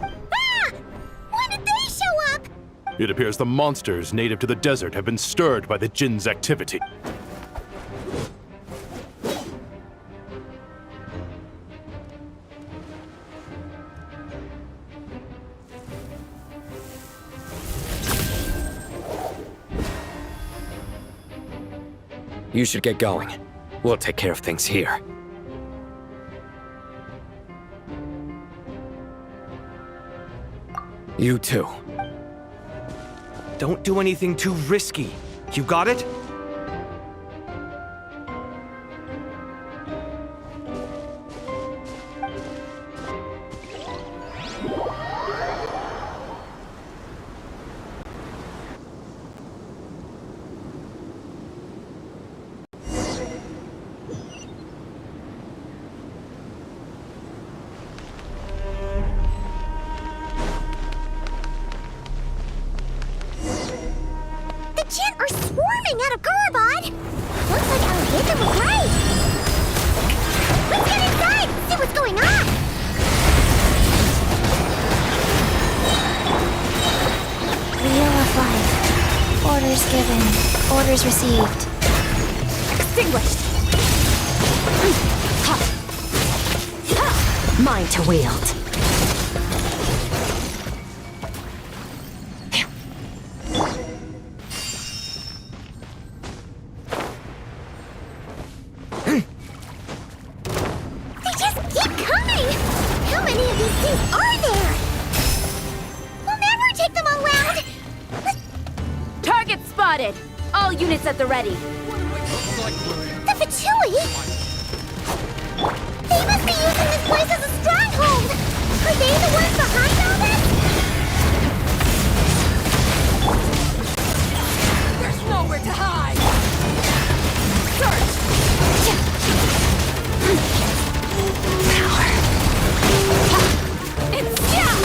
Ah! When did they show up? It appears the monsters native to the desert have been stirred by the Jinn's activity. You should get going. We'll take care of things here. You too. Don't do anything too risky. You got it? Jinn are swarming out of Gurabad! Looks like our vision was right! Let's get inside and see what's going on! Wheel of life. Orders given. Orders received. Extinguished! Mine to wield. All units at the ready. The Fatui? They must be using this place as a stronghold! Are they the ones behind all this? There's nowhere to hide! Search! Power. It's down!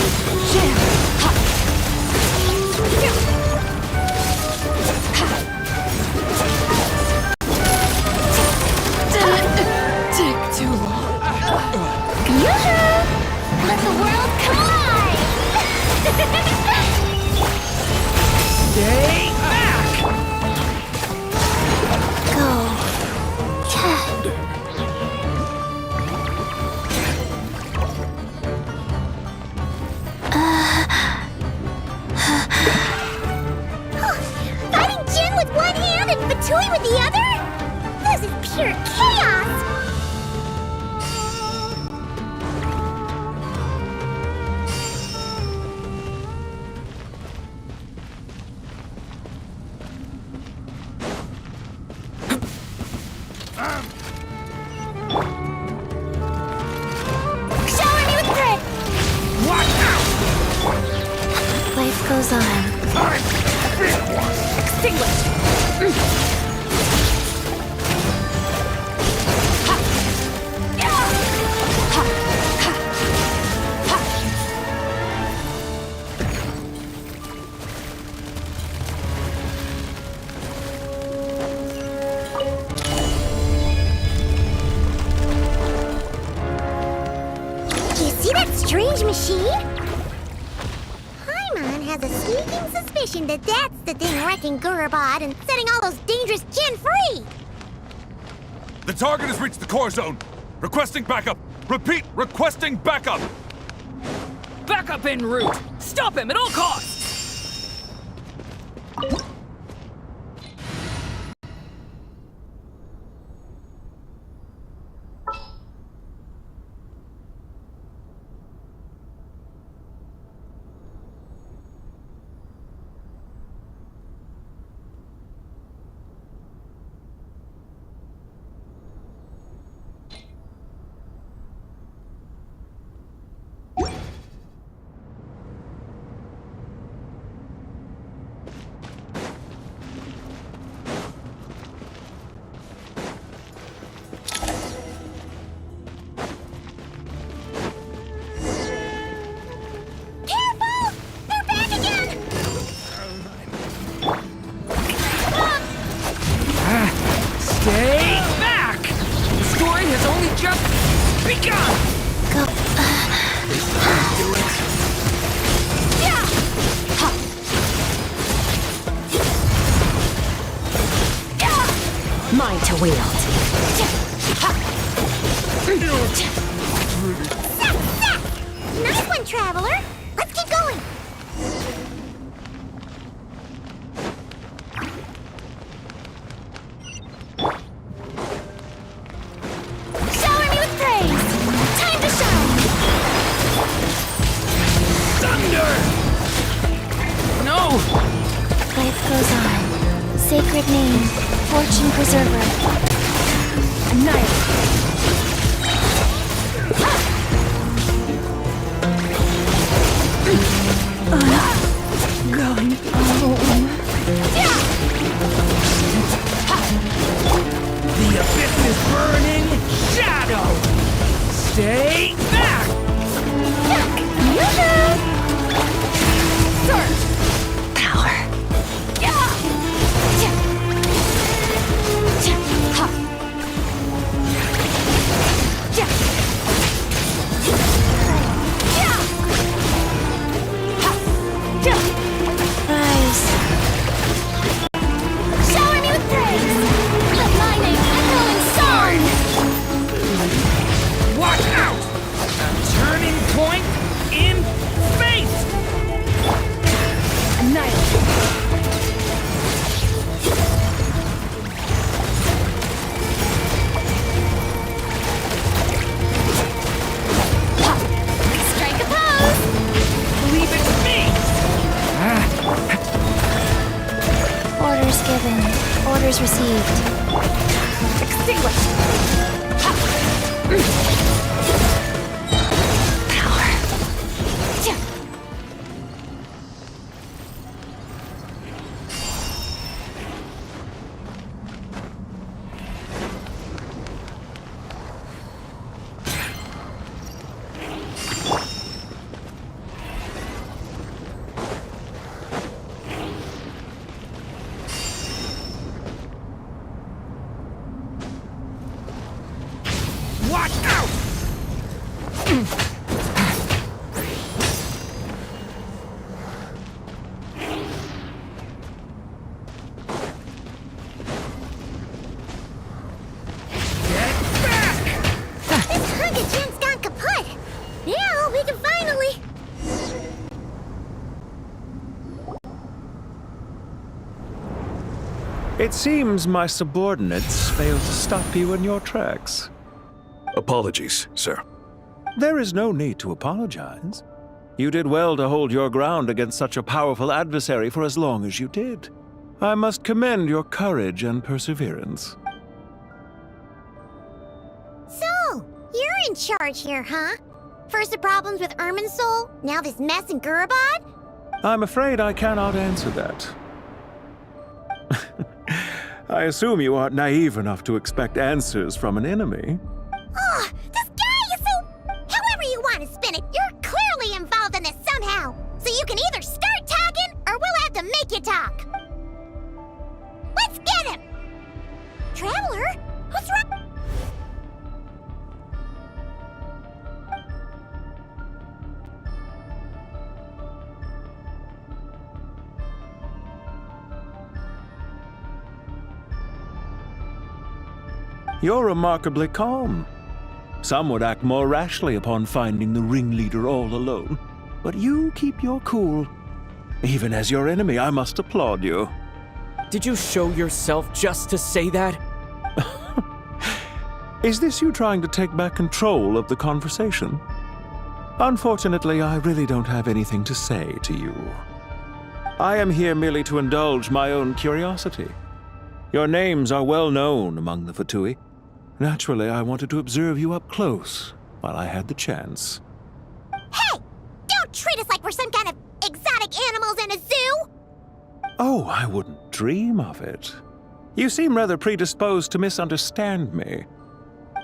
pure chaos! Shower me with grit! Watch out! Life goes on. Extinguished! You see that strange machine? Paimon has a sneaking suspicion that that's the thing wrecking Gurabad and setting all those dangerous Jinn free! The target has reached the core zone. Requesting backup. Repeat, requesting backup. Backup en route! Stop him at all costs! Careful! They're back again! Stay back! The story has only just begun! Go. Do it. Mine to wield. Nice one, Traveler! Let's keep going! Shower me with praise! Time to shine! Thunder! No! Life goes on. Sacred name. Fortune preserver. Annihilate. Going home. The abyss is burning! Shadow! Stay back! Surge! Power. Rise. Shower me with praise! Let my name echo in song! Watch out! A turning point in space! Annihilate. Strike a pose! Believe it's me! Orders given. Orders received. Extinguished. Power. Watch out! This hunk of Jin's gone kaput! Now we can finally... It seems my subordinates failed to stop you in your tracks. Apologies, sir. There is no need to apologize. You did well to hold your ground against such a powerful adversary for as long as you did. I must commend your courage and perseverance. So, you're in charge here, huh? First the problems with Irminsul, now this mess in Gurabad? I'm afraid I cannot answer that. I assume you aren't naive enough to expect answers from an enemy. Oh, this guy is so... However you want to spin it, you're clearly involved in this somehow. So you can either start talking, or we'll have to make you talk. Let's get him! Traveler? What's wrong? You're remarkably calm. Some would act more rashly upon finding the ringleader all alone. But you keep your cool. Even as your enemy, I must applaud you. Did you show yourself just to say that? Is this you trying to take back control of the conversation? Unfortunately, I really don't have anything to say to you. I am here merely to indulge my own curiosity. Your names are well known among the Fatui. Naturally, I wanted to observe you up close while I had the chance. Hey! Don't treat us like we're some kind of exotic animals in a zoo! Oh, I wouldn't dream of it. You seem rather predisposed to misunderstand me.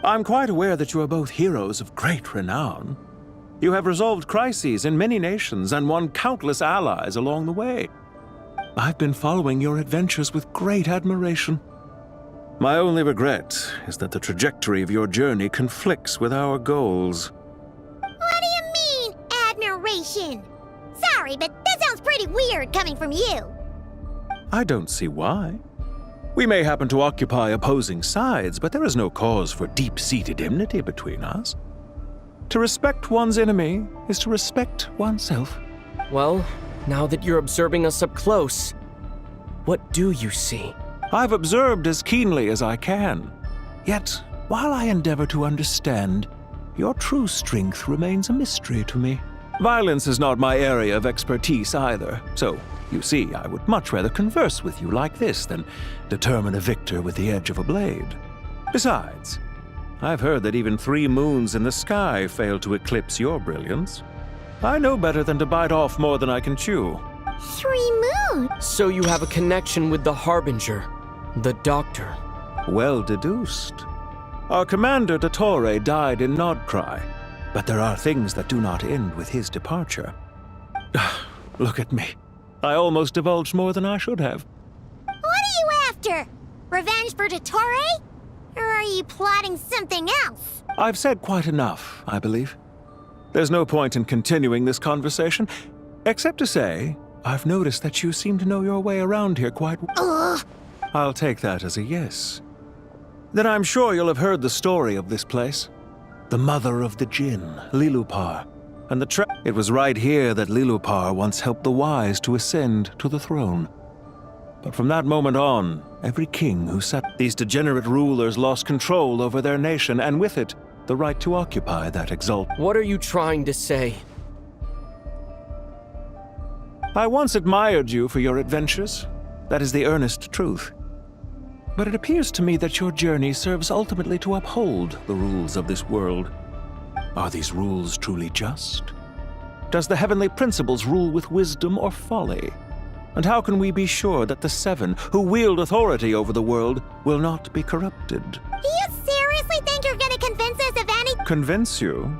I'm quite aware that you are both heroes of great renown. You have resolved crises in many nations and won countless allies along the way. I've been following your adventures with great admiration. My only regret is that the trajectory of your journey conflicts with our goals. What do you mean, admiration? Sorry, but that sounds pretty weird coming from you. I don't see why. We may happen to occupy opposing sides, but there is no cause for deep-seated enmity between us. To respect one's enemy is to respect oneself. Well, now that you're observing us up close, what do you see? I've observed as keenly as I can. Yet, while I endeavor to understand, your true strength remains a mystery to me. Violence is not my area of expertise either, so, you see, I would much rather converse with you like this than determine a victor with the edge of a blade. Besides, I've heard that even 3 moons in the sky fail to eclipse your brilliance. I know better than to bite off more than I can chew. 3 moons? So you have a connection with the Harbinger, the Doctor. Well deduced. Our commander, Dottore, died in Nodcry, but there are things that do not end with his departure. Look at me. I almost divulged more than I should have. What are you after? Revenge for Dottore? Or are you plotting something else? I've said quite enough, I believe. There's no point in continuing this conversation, except to say, I've noticed that you seem to know your way around here quite well. I'll take that as a yes. Then I'm sure you'll have heard the story of this place. The mother of the Jinn, Lilupar, and it was right here that Lilupar once helped the wise to ascend to the throne. But from that moment on, every king who sat these degenerate rulers lost control over their nation, and with it, the right to occupy that exalted. What are you trying to say? I once admired you for your adventures. That is the earnest truth. But it appears to me that your journey serves ultimately to uphold the rules of this world. Are these rules truly just? Does the heavenly principles rule with wisdom or folly? And how can we be sure that the 7 who wield authority over the world will not be corrupted? Do you seriously think you're gonna convince us of any— Convince you?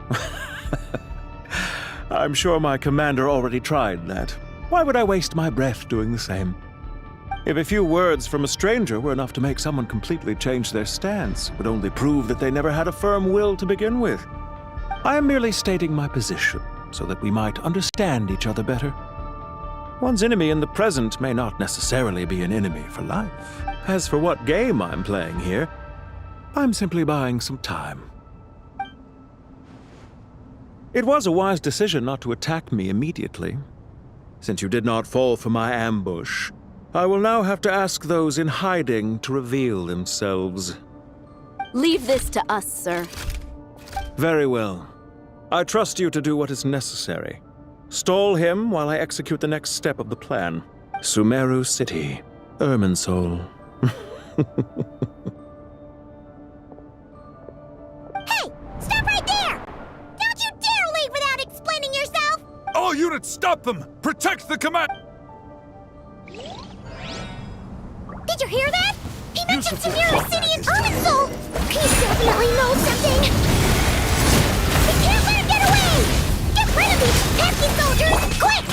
I'm sure my commander already tried that. Why would I waste my breath doing the same? If a few words from a stranger were enough to make someone completely change their stance, it would only prove that they never had a firm will to begin with. I am merely stating my position, so that we might understand each other better. One's enemy in the present may not necessarily be an enemy for life. As for what game I'm playing here, I'm simply buying some time. It was a wise decision not to attack me immediately. Since you did not fall for my ambush, I will now have to ask those in hiding to reveal themselves. Leave this to us, sir. Very well. I trust you to do what is necessary. Stall him while I execute the next step of the plan. Sumeru City, Irminsul. Hey! Stop right there! Don't you dare leave without explaining yourself! All units, stop them! Protect the command! Did you hear that? He mentioned Sumeru City and Irminsul! He definitely knows something! We can't let him get away! Get rid of these pesky soldiers, quick!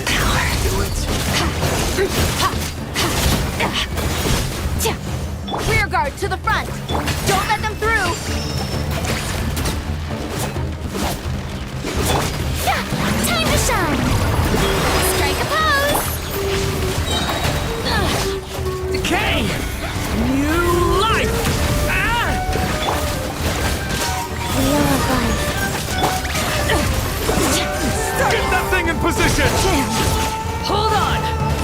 Power. Do it. Rear guard to the front. Don't let them through. Time to shine! Strike a pose! Decay! New life! Wheel of life. Get that thing in position! Hold on!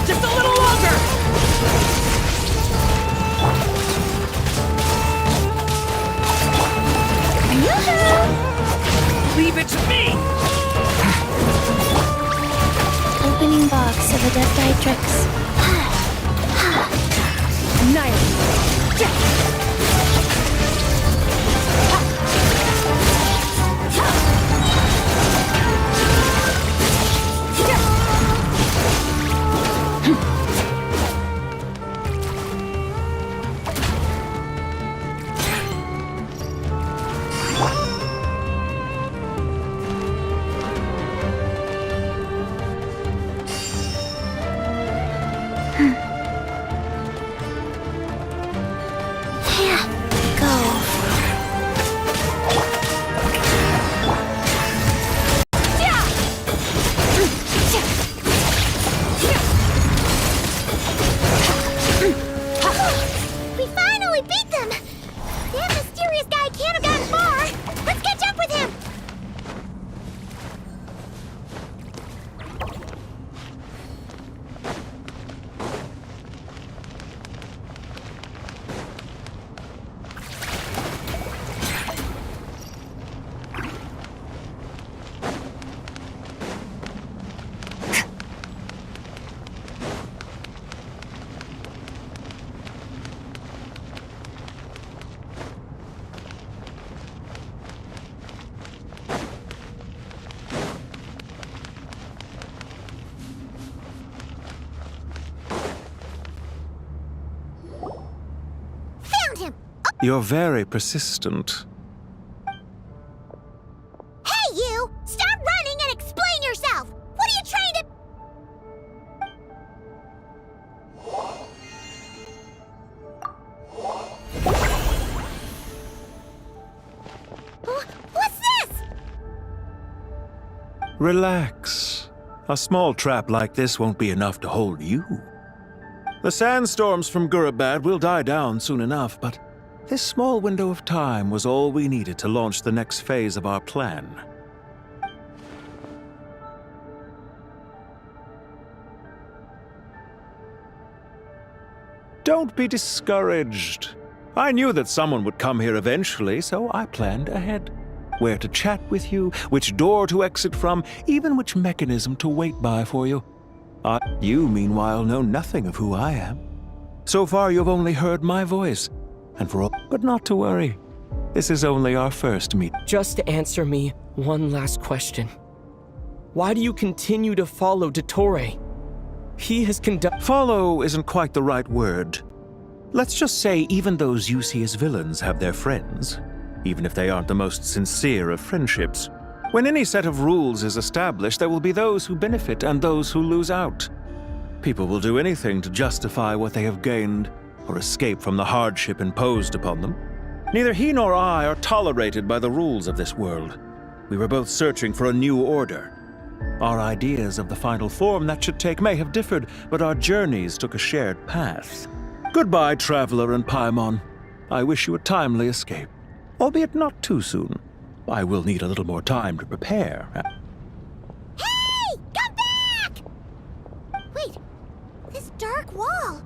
Just a little longer! Leave it to me! Opening box of Adepti We finally beat them! That mysterious guy can't have gotten far! Let's catch up with him! Found him! You're very persistent. Hey, you! Stop running and explain yourself! What are you trying to... What's this? Relax. A small trap like this won't be enough to hold you. The sandstorms from Gurabad will die down soon enough, but this small window of time was all we needed to launch the next phase of our plan. Don't be discouraged. I knew that someone would come here eventually, so I planned ahead. Where to chat with you, which door to exit from, even which mechanism to wait by for you. You, meanwhile, know nothing of who I am. So far, you've only heard my voice, and for all... But not to worry. This is only our first meet. Just answer me one last question. Why do you continue to follow Dottore? He has Follow isn't quite the right word. Let's just say even those you see as villains have their friends, even if they aren't the most sincere of friendships. When any set of rules is established, there will be those who benefit and those who lose out. People will do anything to justify what they have gained or escape from the hardship imposed upon them. Neither he nor I are tolerated by the rules of this world. We were both searching for a new order. Our ideas of the final form that should take may have differed, but our journeys took a shared path. Goodbye, Traveler and Paimon. I wish you a timely escape, albeit not too soon. I will need a little more time to prepare. Hey! Come back! Wait, this dark wall.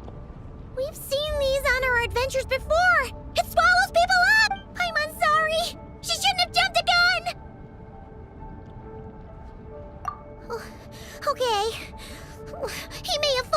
We've seen these on our adventures before. It swallows people up! I'm sorry. She shouldn't have jumped the gun! Oh, okay. He may have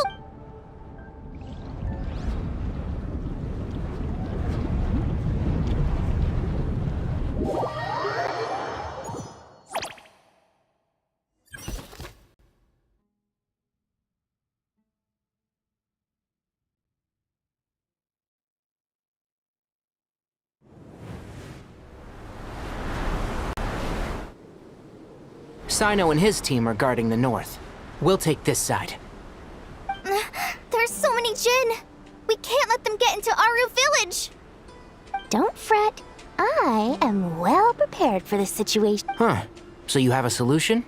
Sino and his team are guarding the north. We'll take this side. There's so many Jin. We can't let them get into Aru Village. Don't fret. I am well prepared for this situation. Huh. So you have a solution?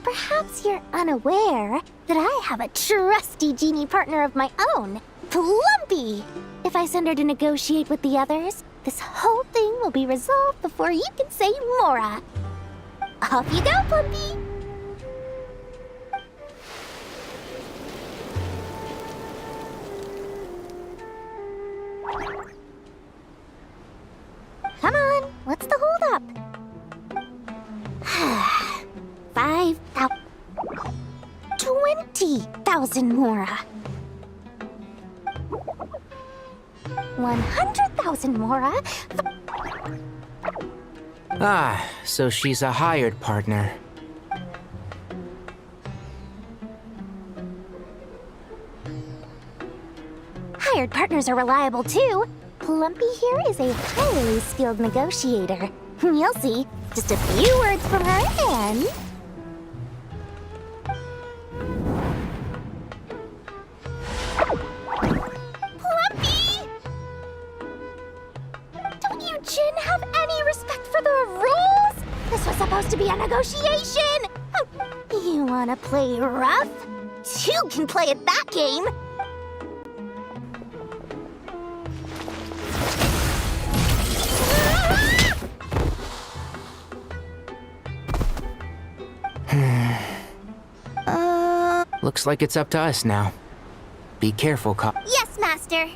Perhaps you're unaware that I have a trusty genie partner of my own, Plumpy. If I send her to negotiate with the others, this whole thing will be resolved before you can say Mora. Off you go, Plumpy! Come on, what's the holdup? 5,000... 20,000 Mora. 100,000 Mora. Ah, so she's a hired partner. Hired partners are reliable too. Plumpy here is a highly skilled negotiator. You'll see. Just a few words from her and... Plumpy! Don't you Jin have any respect for the rules? This was supposed to be a negotiation! You wanna play rough? You can play at that game! Looks like it's up to us now. Be careful, Yes, Master.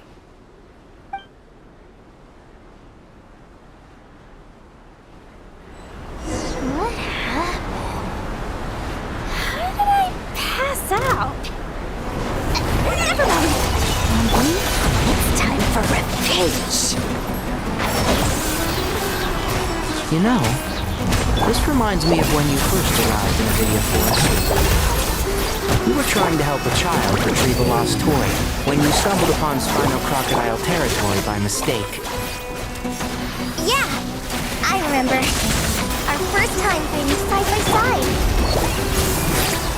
What happened? How did I pass out? Never mind. It's time for revenge. You know, this reminds me of when you first arrived in Avidia Forest. You were trying to help a child retrieve a lost toy when you stumbled upon Spinal Crocodile territory by mistake. Yeah, I remember. Our first time fighting side by side.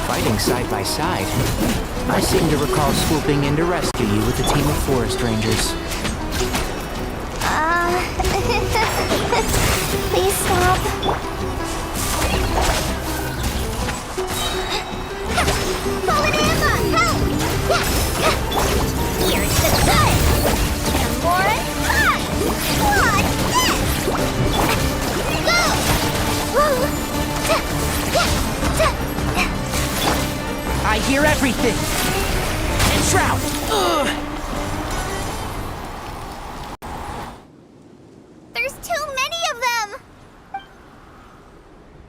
Fighting side by side? I seem to recall swooping in to rescue you with a team of forest rangers. Please stop. Fallen Emma, help! Here's the gun! And more time! Watch this! Go! I hear everything! Enshroud! Ugh. There's too many of them!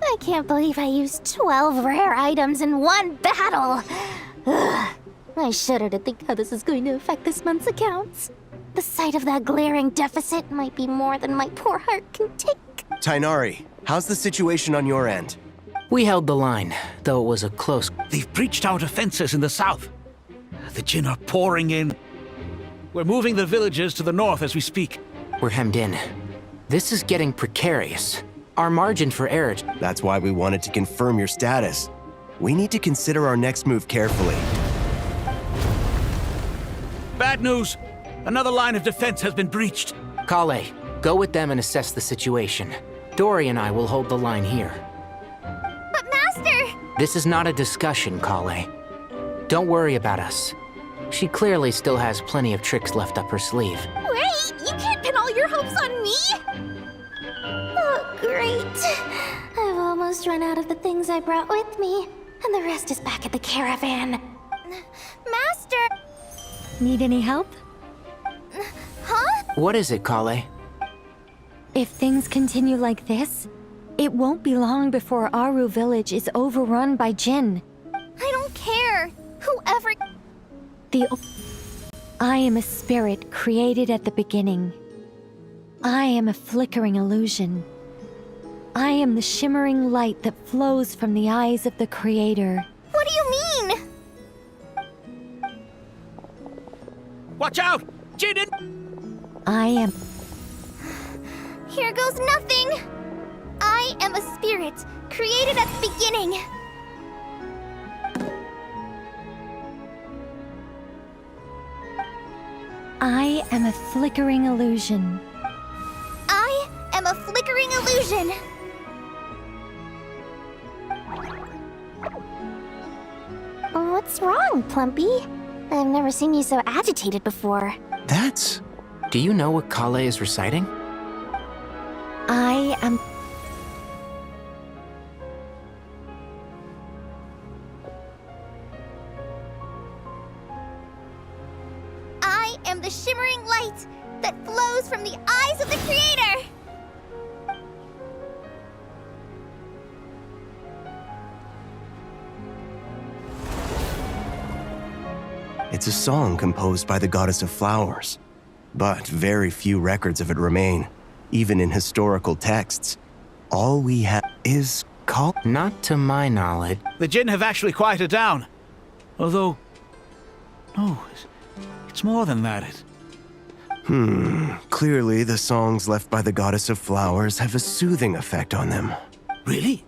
I can't believe I used 12 rare items in one battle! Ugh. I shudder to think how this is going to affect this month's accounts. The sight of that glaring deficit might be more than my poor heart can take. Tainari, how's the situation on your end? We held the line, though it was a close... They've breached our defenses in the south. The Jin are pouring in. We're moving the villagers to the north as we speak. We're hemmed in. This is getting precarious. Our margin for error... That's why we wanted to confirm your status. We need to consider our next move carefully. Bad news! Another line of defense has been breached. Kale, go with them and assess the situation. Dory and I will hold the line here. But Master! This is not a discussion, Kale. Don't worry about us. She clearly still has plenty of tricks left up her sleeve. Wait, you can't pin all your hopes on me? Great. I've almost run out of the things I brought with me, and the rest is back at the caravan. Master! Need any help? Huh? What is it, Kale? If things continue like this, it won't be long before Aru village is overrun by Jinn. I don't care. Whoever... I am a spirit created at the beginning. I am a flickering illusion. I am the shimmering light that flows from the eyes of the Creator. What do you mean? Watch out! Jinn! I am... Here goes nothing. I am a spirit created at the beginning. I am a flickering illusion. I am a flickering illusion. What's wrong, Plumpy? I've never seen you so agitated before. That's... Do you know what Kale is reciting? I am... I am the shimmering light that flows from the eyes of the Creator! It's a song composed by the goddess of flowers, but very few records of it remain, even in historical texts. All we have is called... Not to my knowledge. The Jinn have actually quieted down. Although... No, it's more than that. Clearly the songs left by the goddess of flowers have a soothing effect on them. Really?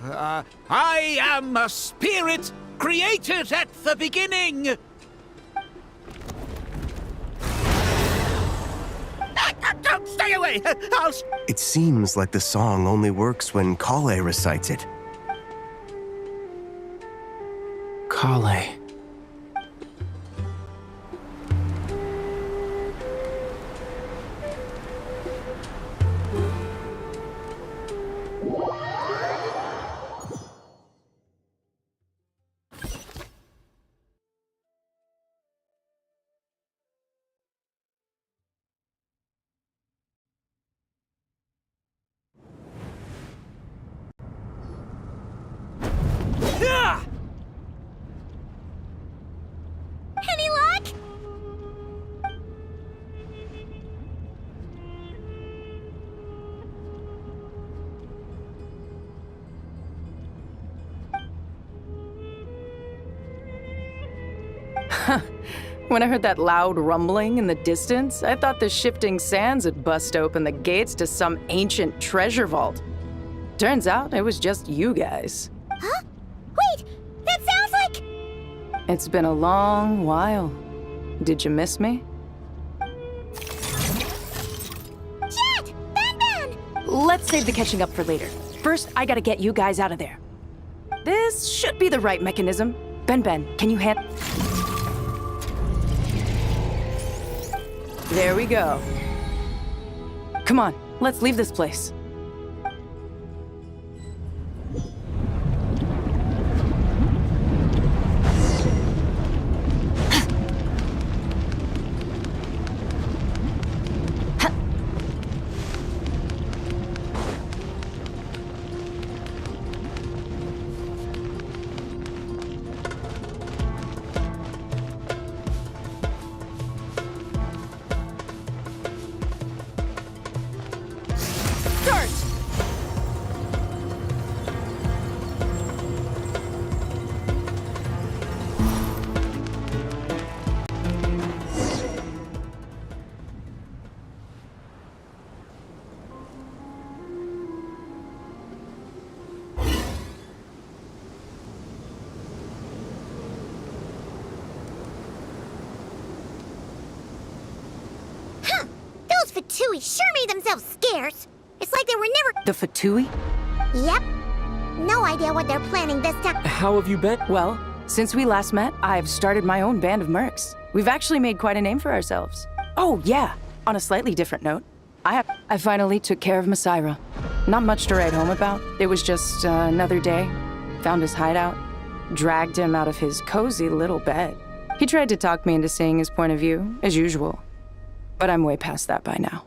I am a spirit created at the beginning! Stay away! It seems like the song only works when Kale recites it. Kale. Any luck? When I heard that loud rumbling in the distance, I thought the shifting sands had bust open the gates to some ancient treasure vault. Turns out it was just you guys. Huh? Wait! That sounds like... It's been a long while. Did you miss me? Jet! Ben! Let's save the catching up for later. First, I gotta get you guys out of there. This should be the right mechanism. Ben, can you hand... There we go. Come on, let's leave this place. Those Fatui sure made themselves scarce. It's like they were never... The Fatui? Yep. No idea what they're planning this time. How have you been? Well, since we last met, I've started my own band of mercs. We've actually made quite a name for ourselves. Oh, yeah. On a slightly different note, I finally took care of Masaira. Not much to write home about. It was just another day. Found his hideout. Dragged him out of his cozy little bed. He tried to talk me into seeing his point of view, as usual. But I'm way past that by now.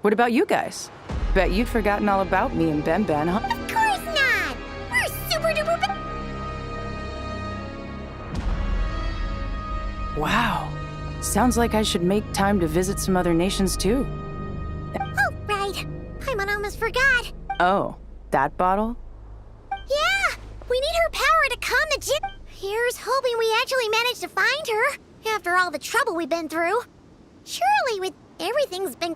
What about you guys? Bet you'd forgotten all about me and Ben, huh? Of course not! We're super duper... Wow. Sounds like I should make time to visit some other nations too. Oh, right. Paimon almost forgot. Oh, that bottle? Yeah! We need her power to calm the Jinn. Here's hoping we actually manage to find her, after all the trouble we've been through. Surely with everything's been...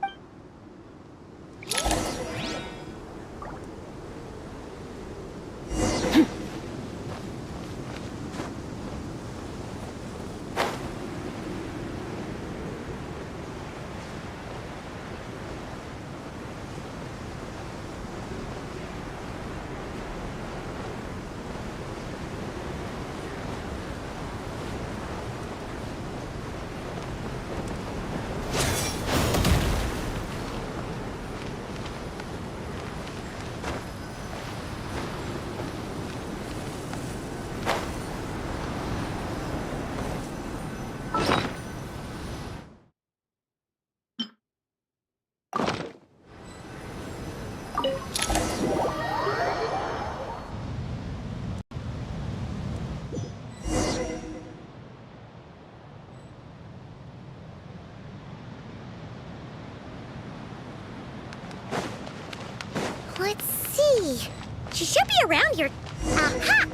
Let's see. She should be around here. Aha!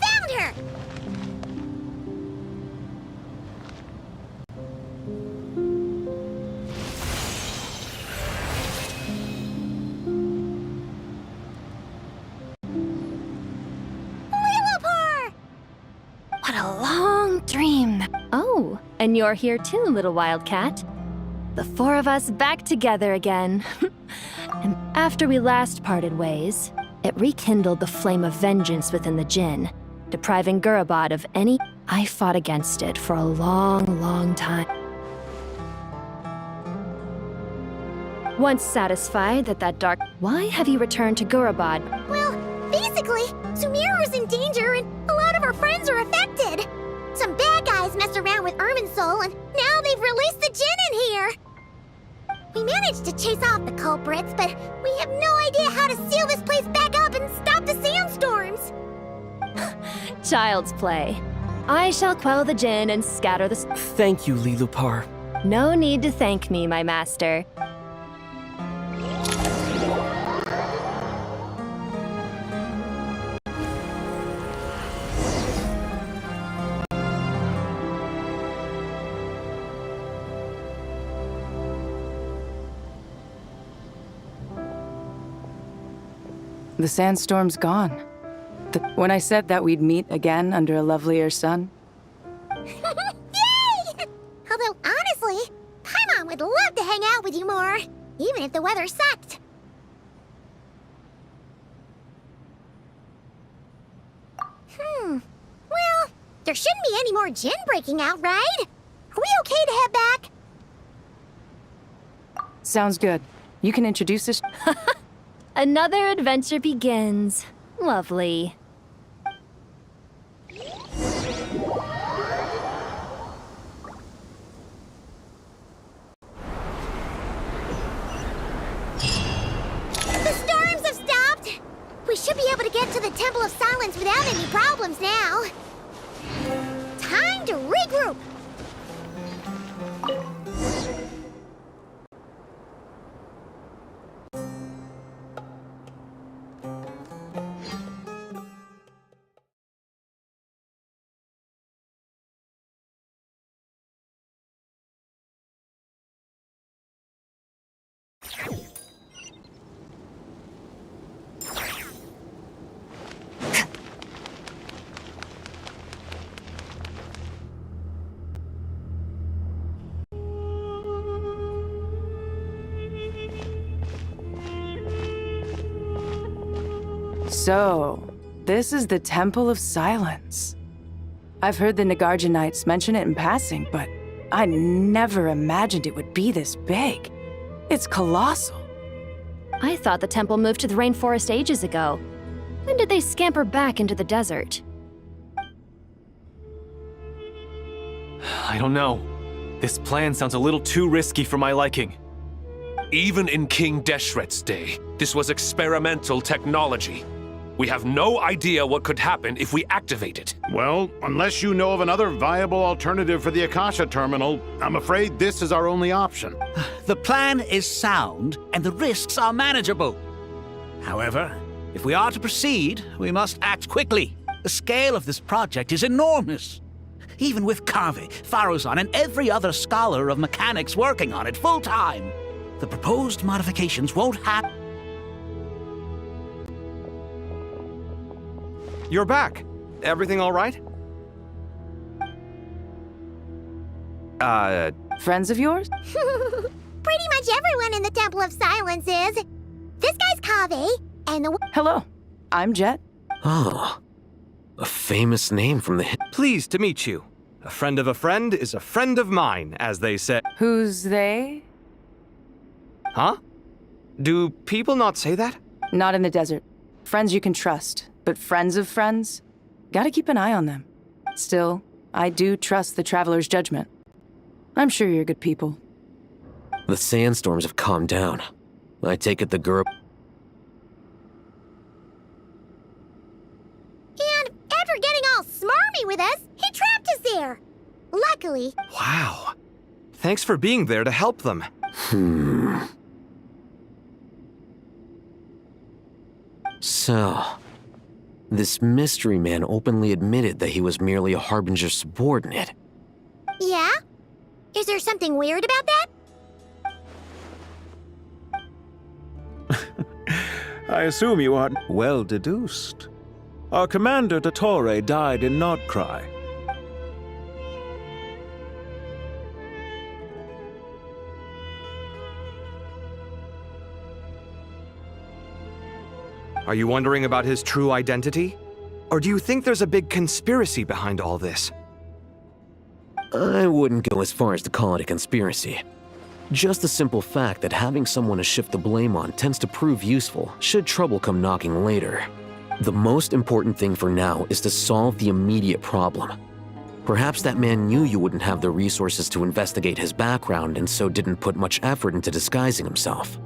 Found her! What a long dream. Oh, and you're here too, little wildcat. The four of us back together again. And after we last parted ways, it rekindled the flame of vengeance within the Jinn, depriving Gurabad of any... I fought against it for a long, long time. Once satisfied that that dark... Why have you returned to Gurabad? Well, basically, Sumeru's in danger and a lot of our friends are affected. Some bad guys messed around with Irminsul and now they've released the Jinn in here. We managed to chase off the culprits, but we have no idea how to seal this place back up and stop the sandstorms. Child's play. I shall quell the Jinn and scatter the... Thank you, Lilupar. No need to thank me, my master. The sandstorm's gone. When I said that we'd meet again under a lovelier sun. Yay! Although, honestly, Paimon would love to hang out with you more, even if the weather sucked. Well, there shouldn't be any more Jinn breaking out, right? Are we okay to head back? Sounds good. You can introduce us. Another adventure begins. Lovely. The storms have stopped! We should be able to get to the Temple of Silence without any problems now. Time to regroup! So, this is the Temple of Silence. I've heard the Nagarjanites mention it in passing, but I never imagined it would be this big. It's colossal. I thought the temple moved to the rainforest ages ago. When did they scamper back into the desert? I don't know. This plan sounds a little too risky for my liking. Even in King Deshret's day, this was experimental technology. We have no idea what could happen if we activate it. Well, unless you know of another viable alternative for the Akasha terminal, I'm afraid this is our only option. The plan is sound, and the risks are manageable. However, if we are to proceed, we must act quickly. The scale of this project is enormous. Even with Kave, Faruzan, and every other scholar of mechanics working on it full-time, the proposed modifications won't happen. You're back. Everything all right? Friends of yours? Pretty much everyone in the Temple of Silence is. This guy's Kave, and the... Hello, I'm Jet. Oh, a famous name from the... Pleased to meet you. A friend of a friend is a friend of mine, as they say. Who's they? Huh? Do people not say that? Not in the desert. Friends you can trust, but friends of friends? Gotta keep an eye on them. Still, I do trust the Traveler's judgment. I'm sure you're good people. The sandstorms have calmed down. I take it the Gurb... And after getting all smarmy with us, he trapped us there. Luckily. Wow. Thanks for being there to help them. So, this mystery man openly admitted that he was merely a Harbinger subordinate. Yeah? Is there something weird about that? I assume you are well deduced. Our commander, Dottore, died in Nordcry. Are you wondering about his true identity? Or do you think there's a big conspiracy behind all this? I wouldn't go as far as to call it a conspiracy. Just the simple fact that having someone to shift the blame on tends to prove useful should trouble come knocking later. The most important thing for now is to solve the immediate problem. Perhaps that man knew you wouldn't have the resources to investigate his background and so didn't put much effort into disguising himself.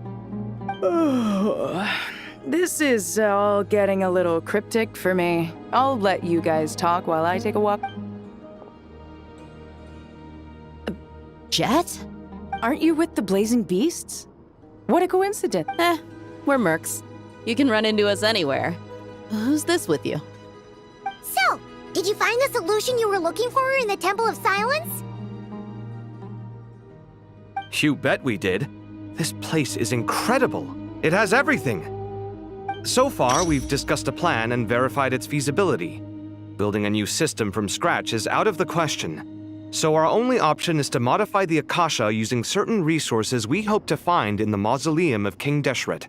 This is all getting a little cryptic for me. I'll let you guys talk while I take a walk. Jet? Aren't you with the Blazing Beasts? What a coincidence. We're mercs. You can run into us anywhere. Who's this with you? So, did you find the solution you were looking for in the Temple of Silence? You bet we did. This place is incredible. It has everything. So far, we've discussed a plan and verified its feasibility. Building a new system from scratch is out of the question. So our only option is to modify the Akasha using certain resources we hope to find in the mausoleum of King Deshret.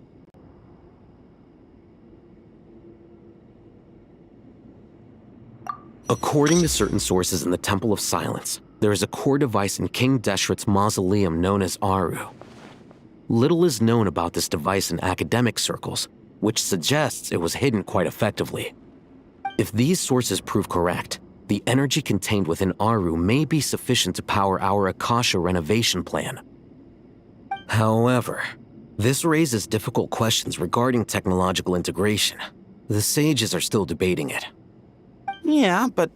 According to certain sources in the Temple of Silence, there is a core device in King Deshret's mausoleum known as Aru. Little is known about this device in academic circles, which suggests it was hidden quite effectively. If these sources prove correct, the energy contained within Aru may be sufficient to power our Akasha renovation plan. However, this raises difficult questions regarding technological integration. The sages are still debating it. Yeah, but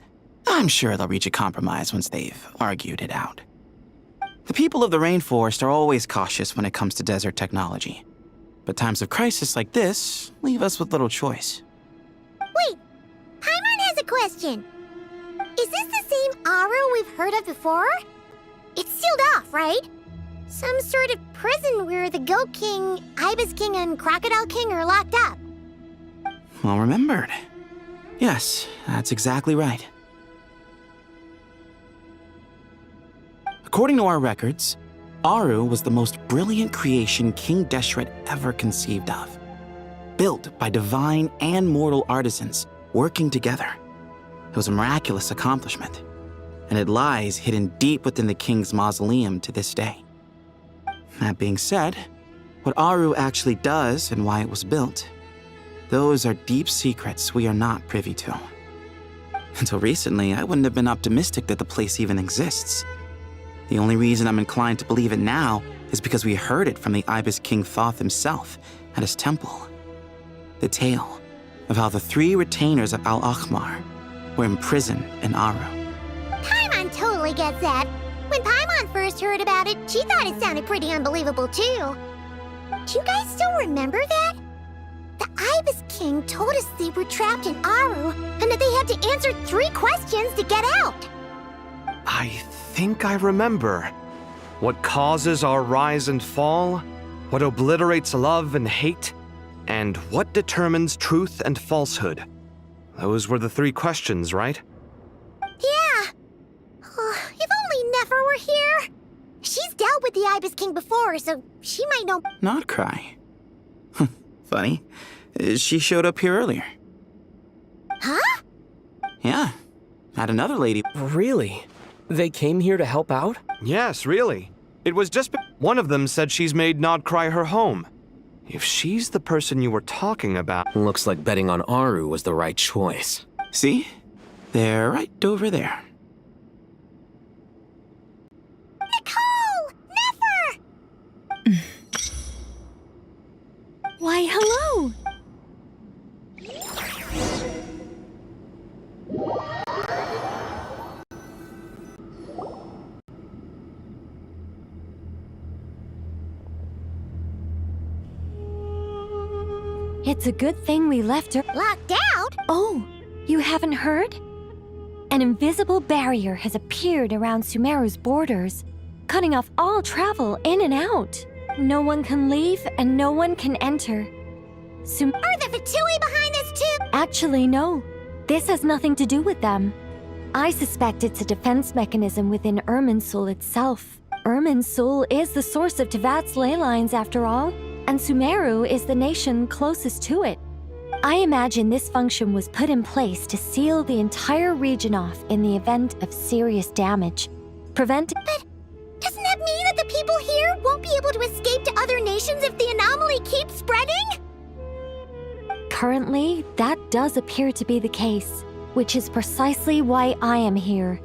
I'm sure they'll reach a compromise once they've argued it out. The people of the rainforest are always cautious when it comes to desert technology. But times of crisis like this leave us with little choice. Wait, Paimon has a question. Is this the same Aru we've heard of before? It's sealed off, right? Some sort of prison where the Goat King, Ibis King, and Crocodile King are locked up. Well remembered. Yes, that's exactly right. According to our records, Aru was the most brilliant creation King Deshret ever conceived of. Built by divine and mortal artisans working together. It was a miraculous accomplishment, and it lies hidden deep within the king's mausoleum to this day. That being said, what Aru actually does and why it was built, those are deep secrets we are not privy to. Until recently, I wouldn't have been optimistic that the place even exists. The only reason I'm inclined to believe it now is because we heard it from the Ibis King Thoth himself at his temple. The tale of how the 3 retainers of Al-Akhmar were imprisoned in Aru. Paimon totally gets that. When Paimon first heard about it, she thought it sounded pretty unbelievable too. Do you guys still remember that? The Ibis King told us they were trapped in Aru and that they had to answer 3 questions to get out. I think I remember. What causes our rise and fall? What obliterates love and hate? And what determines truth and falsehood? Those were the 3 questions, right? Yeah. If only Nefer were here. She's dealt with the Ibis King before, so she might know. Not cry. Funny. She showed up here earlier. Huh? Yeah. Had another lady. Really? They came here to help out? Yes, really. It was just one of them said she's made Nod Cry her home. If she's the person you were talking about... Looks like betting on Aru was the right choice. See? They're right over there. Nicole! Nefer! Why, hello! It's a good thing we left her locked out. Oh, you haven't heard? An invisible barrier has appeared around Sumeru's borders, cutting off all travel in and out. No one can leave and no one can enter. Are the Fatui behind this too? Actually, no. This has nothing to do with them. I suspect it's a defense mechanism within Irminsul itself. Irminsul is the source of Tevat's ley lines, after all, and Sumeru is the nation closest to it. I imagine this function was put in place to seal the entire region off in the event of serious damage. But doesn't that mean that the people here won't be able to escape to other nations if the anomaly keeps spreading? Currently, that does appear to be the case, which is precisely why I am here.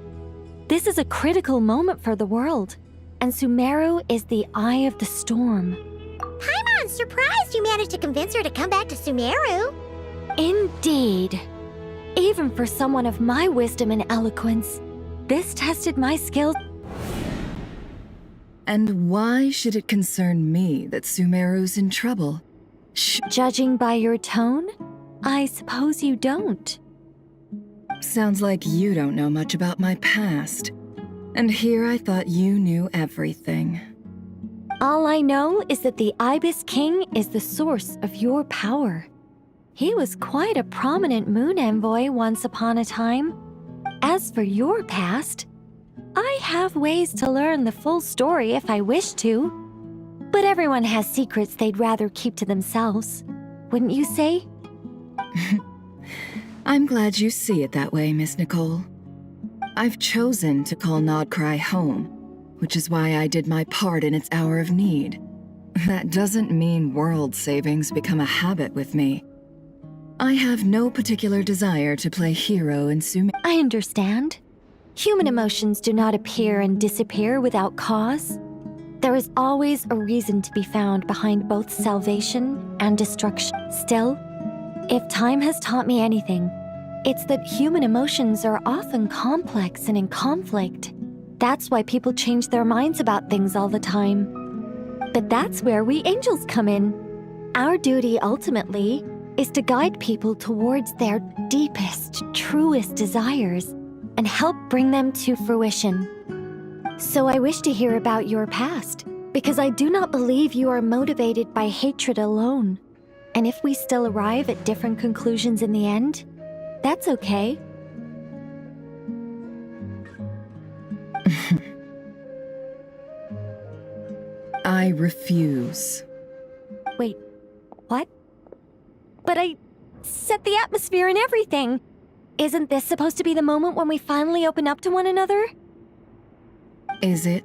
This is a critical moment for the world, and Sumeru is the eye of the storm. Paimon's surprised you managed to convince her to come back to Sumeru. Indeed. Even for someone of my wisdom and eloquence, this tested my skills. And why should it concern me that Sumeru's in trouble? Judging by your tone, I suppose you don't. Sounds like you don't know much about my past. And here I thought you knew everything. All I know is that the Ibis King is the source of your power. He was quite a prominent moon envoy once upon a time. As for your past, I have ways to learn the full story if I wish to. But everyone has secrets they'd rather keep to themselves. Wouldn't you say? I'm glad you see it that way, Miss Nicole. I've chosen to call Nod Cry home, which is why I did my part in its hour of need. That doesn't mean world savings become a habit with me. I have no particular desire to play hero in Sumeru. I understand. Human emotions do not appear and disappear without cause. There is always a reason to be found behind both salvation and destruction. Still, if time has taught me anything, it's that human emotions are often complex and in conflict. That's why people change their minds about things all the time. But that's where we angels come in. Our duty, ultimately, is to guide people towards their deepest, truest desires and help bring them to fruition. So I wish to hear about your past, because I do not believe you are motivated by hatred alone. And if we still arrive at different conclusions in the end, that's okay. I refuse. Wait, what? But I set the atmosphere and everything. Isn't this supposed to be the moment when we finally open up to one another? Is it?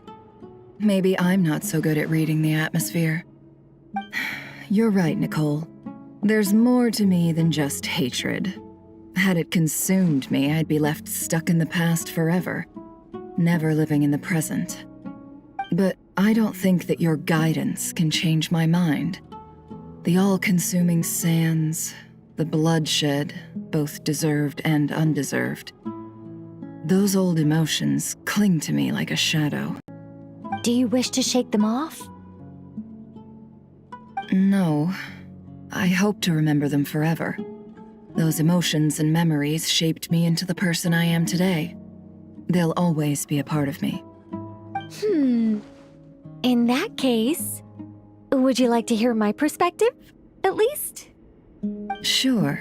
Maybe I'm not so good at reading the atmosphere. You're right, Nicole. There's more to me than just hatred. Had it consumed me, I'd be left stuck in the past forever, never living in the present. But I don't think that your guidance can change my mind. The all-consuming sands, the bloodshed, both deserved and undeserved. Those old emotions cling to me like a shadow. Do you wish to shake them off? No. I hope to remember them forever. Those emotions and memories shaped me into the person I am today. They'll always be a part of me. In that case, would you like to hear my perspective, at least? Sure.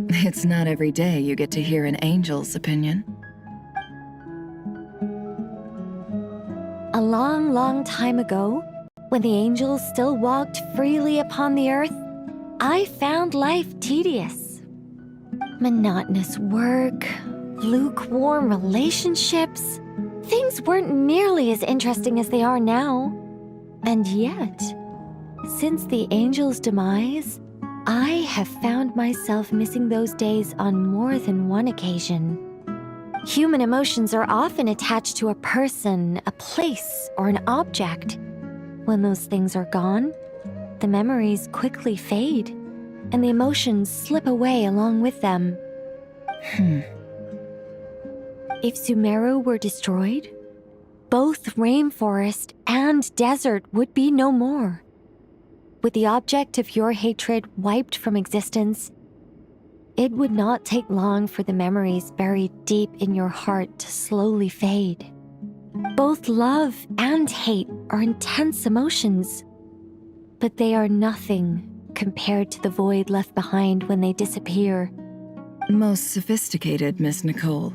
It's not every day you get to hear an angel's opinion. A long, long time ago, when the angels still walked freely upon the earth, I found life tedious. Monotonous work, lukewarm relationships. Things weren't nearly as interesting as they are now. And yet, since the angels' demise, I have found myself missing those days on more than one occasion. Human emotions are often attached to a person, a place, or an object. When those things are gone, the memories quickly fade, and the emotions slip away along with them. If Sumeru were destroyed, both rainforest and desert would be no more. With the object of your hatred wiped from existence, it would not take long for the memories buried deep in your heart to slowly fade. Both love and hate are intense emotions, but they are nothing compared to the void left behind when they disappear. Most sophisticated, Miss Nicole.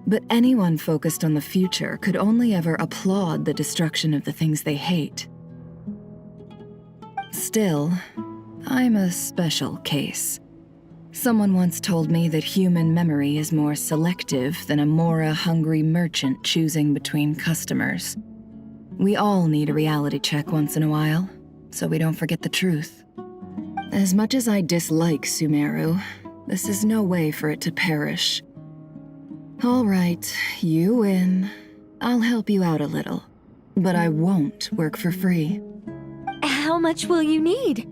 But anyone focused on the future could only ever applaud the destruction of the things they hate. Still, I'm a special case. Someone once told me that human memory is more selective than a Mora-hungry merchant choosing between customers. We all need a reality check once in a while, so we don't forget the truth. As much as I dislike Sumeru, this is no way for it to perish. All right, you win. I'll help you out a little, but I won't work for free. How much will you need?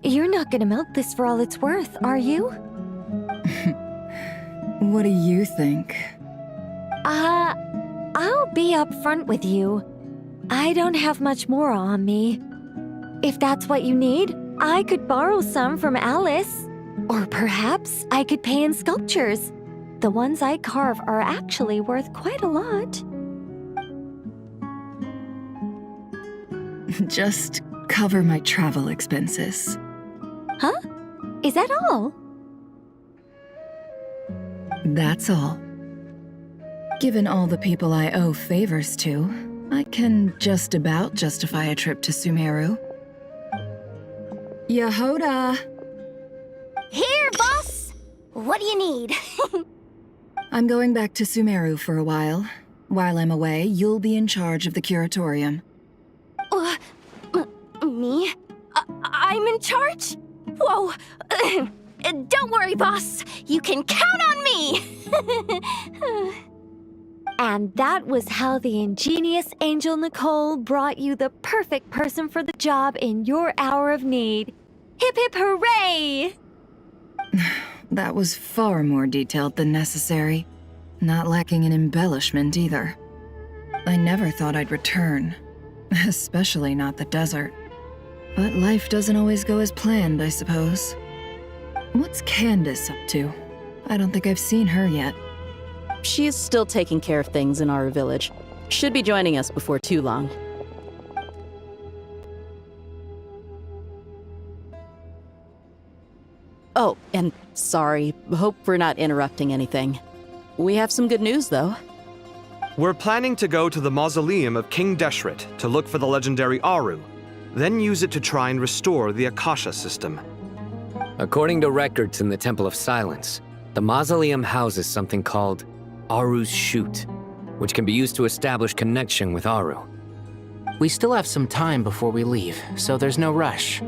You're not gonna milk this for all it's worth, are you? What do you think? I'll be upfront with you. I don't have much more on me. If that's what you need, I could borrow some from Alice. Or perhaps I could pay in sculptures. The ones I carve are actually worth quite a lot. Just cover my travel expenses. Huh? Is that all? That's all. Given all the people I owe favors to, I can just about justify a trip to Sumeru. Yehoda! Here, boss! What do you need? I'm going back to Sumeru for a while. While I'm away, you'll be in charge of the curatorium. Me? I'm in charge? Whoa! Don't worry, boss. You can count on me! And that was how the ingenious Angel Nicole brought you the perfect person for the job in your hour of need. Hip hip hooray! That was far more detailed than necessary. Not lacking in embellishment either. I never thought I'd return. Especially not the desert. But life doesn't always go as planned, I suppose. What's Candace up to? I don't think I've seen her yet. She is still taking care of things in our village. Should be joining us before too long. Oh, and sorry. Hope we're not interrupting anything. We have some good news, though. We're planning to go to the mausoleum of King Deshret to look for the legendary Aru, then use it to try and restore the Akasha system. According to records in the Temple of Silence, the mausoleum houses something called Aru's Chute, which can be used to establish connection with Aru. We still have some time before we leave, so there's no rush.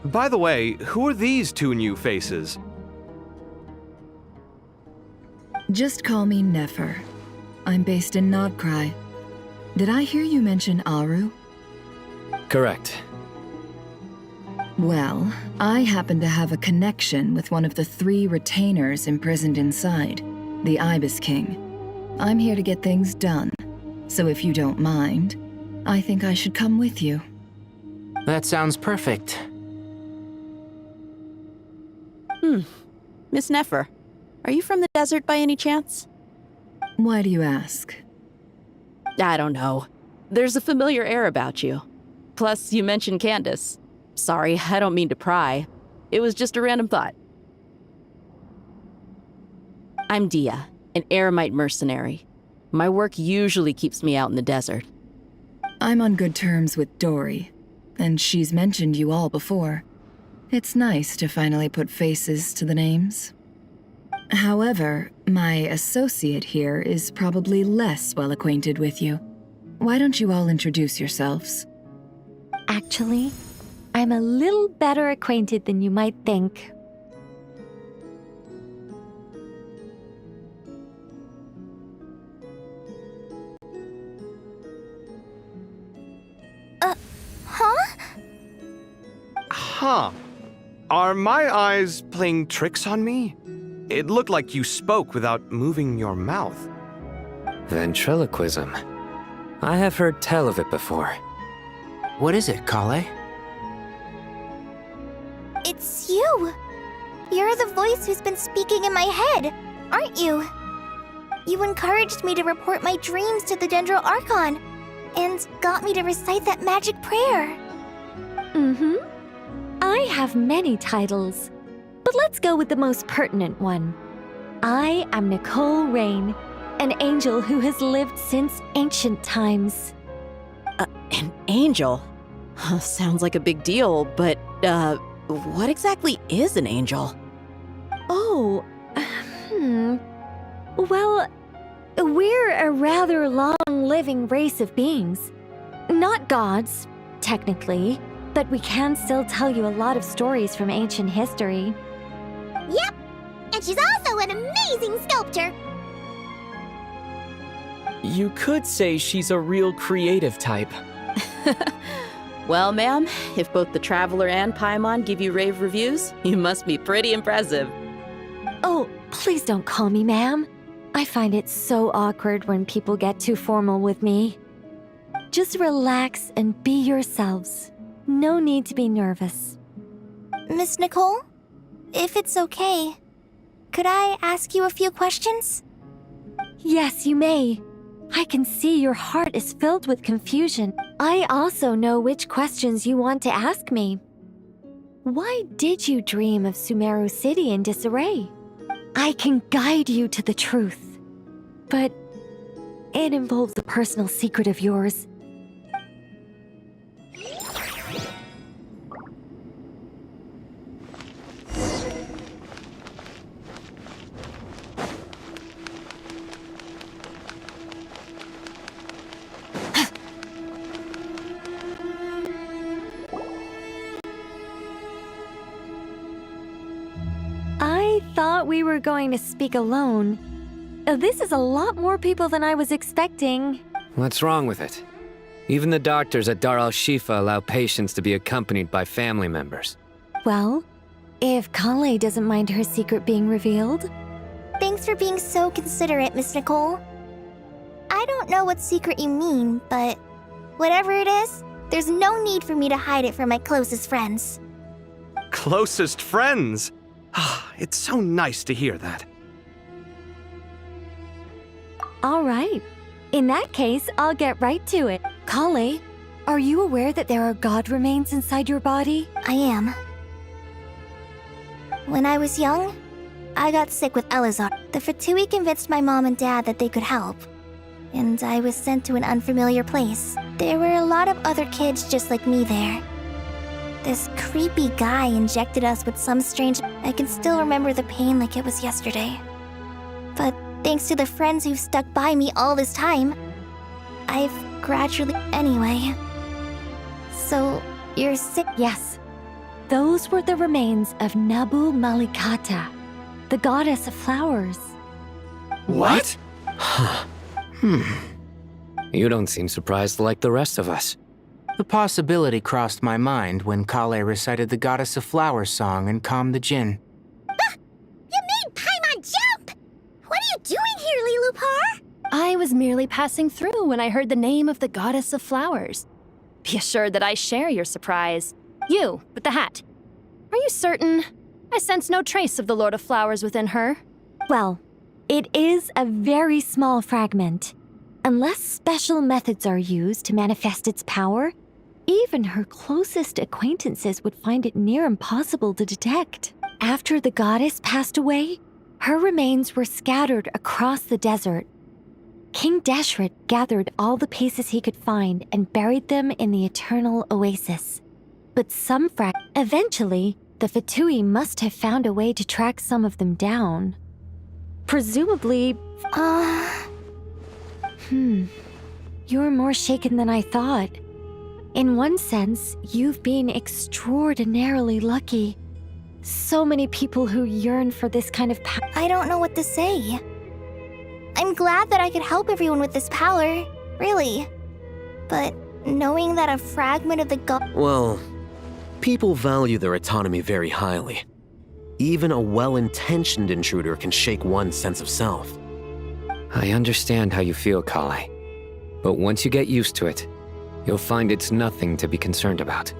By the way, who are these two new faces? Just call me Nefer. I'm based in Nodcry. Did I hear you mention Aru? Correct. Well, I happen to have a connection with one of the 3 retainers imprisoned inside, the Ibis King. I'm here to get things done, so if you don't mind, I think I should come with you. That sounds perfect. Miss Nefer, are you from the desert by any chance? Why do you ask? I don't know. There's a familiar air about you. Plus, you mentioned Candace. Sorry, I don't mean to pry. It was just a random thought. I'm Dia, an eremite mercenary. My work usually keeps me out in the desert. I'm on good terms with Dory, and she's mentioned you all before. It's nice to finally put faces to the names. However, my associate here is probably less well acquainted with you. Why don't you all introduce yourselves? Actually, I'm a little better acquainted than you might think. Huh. Are my eyes playing tricks on me? It looked like you spoke without moving your mouth. Ventriloquism. I have heard tell of it before. What is it, Kale? It's you! You're the voice who's been speaking in my head, aren't you? You encouraged me to report my dreams to the Dendro Archon, and got me to recite that magic prayer. Mm-hmm. I have many titles, but let's go with the most pertinent one. I am Nicole Rain, an angel who has lived since ancient times. An angel? Sounds like a big deal, but, what exactly is an angel? Oh, Well, we're a rather long-living race of beings. Not gods, technically, but we can still tell you a lot of stories from ancient history. Yep! And she's also an amazing sculptor! You could say she's a real creative type. Well, ma'am, if both the Traveler and Paimon give you rave reviews, you must be pretty impressive. Oh, please don't call me ma'am. I find it so awkward when people get too formal with me. Just relax and be yourselves. No need to be nervous. Miss Nicole, if it's okay, could I ask you a few questions? Yes, you may. I can see your heart is filled with confusion. I also know which questions you want to ask me. Why did you dream of Sumeru City in disarray? I can guide you to the truth, but it involves a personal secret of yours. I thought we were going to speak alone. This is a lot more people than I was expecting. What's wrong with it? Even the doctors at Dar al-Shifa allow patients to be accompanied by family members. Well, if Kale doesn't mind her secret being revealed. Thanks for being so considerate, Miss Nicole. I don't know what secret you mean, but whatever it is, there's no need for me to hide it from my closest friends. Closest friends? It's so nice to hear that. All right. In that case, I'll get right to it. Kale, are you aware that there are god remains inside your body? I am. When I was young, I got sick with Elazar. The Fatui convinced my mom and dad that they could help, and I was sent to an unfamiliar place. There were a lot of other kids just like me there. This creepy guy injected us with some strange... I can still remember the pain like it was yesterday. But thanks to the friends who've stuck by me all this time, I've gradually... Anyway... So, you're sick? Yes. Those were the remains of Nabu Malikata, the goddess of flowers. What? You don't seem surprised like the rest of us. The possibility crossed my mind when Kale recited the Goddess of Flowers song and calmed the Jinn. You made Paimon jump! What are you doing here, Lilupar? I was merely passing through when I heard the name of the Goddess of Flowers. Be assured that I share your surprise. You, with the hat. Are you certain? I sense no trace of the Lord of Flowers within her. Well, it is a very small fragment. Unless special methods are used to manifest its power, even her closest acquaintances would find it near impossible to detect. After the goddess passed away, her remains were scattered across the desert. King Deshret gathered all the pieces he could find and buried them in the Eternal Oasis. But eventually, the Fatui must have found a way to track some of them down. Presumably... You're more shaken than I thought. In one sense, you've been extraordinarily lucky. So many people who yearn for this kind of power. I don't know what to say. I'm glad that I could help everyone with this power, really. But knowing that a fragment of the god... Well, people value their autonomy very highly. Even a well-intentioned intruder can shake one's sense of self. I understand how you feel, Kale. But once you get used to it, you'll find it's nothing to be concerned about.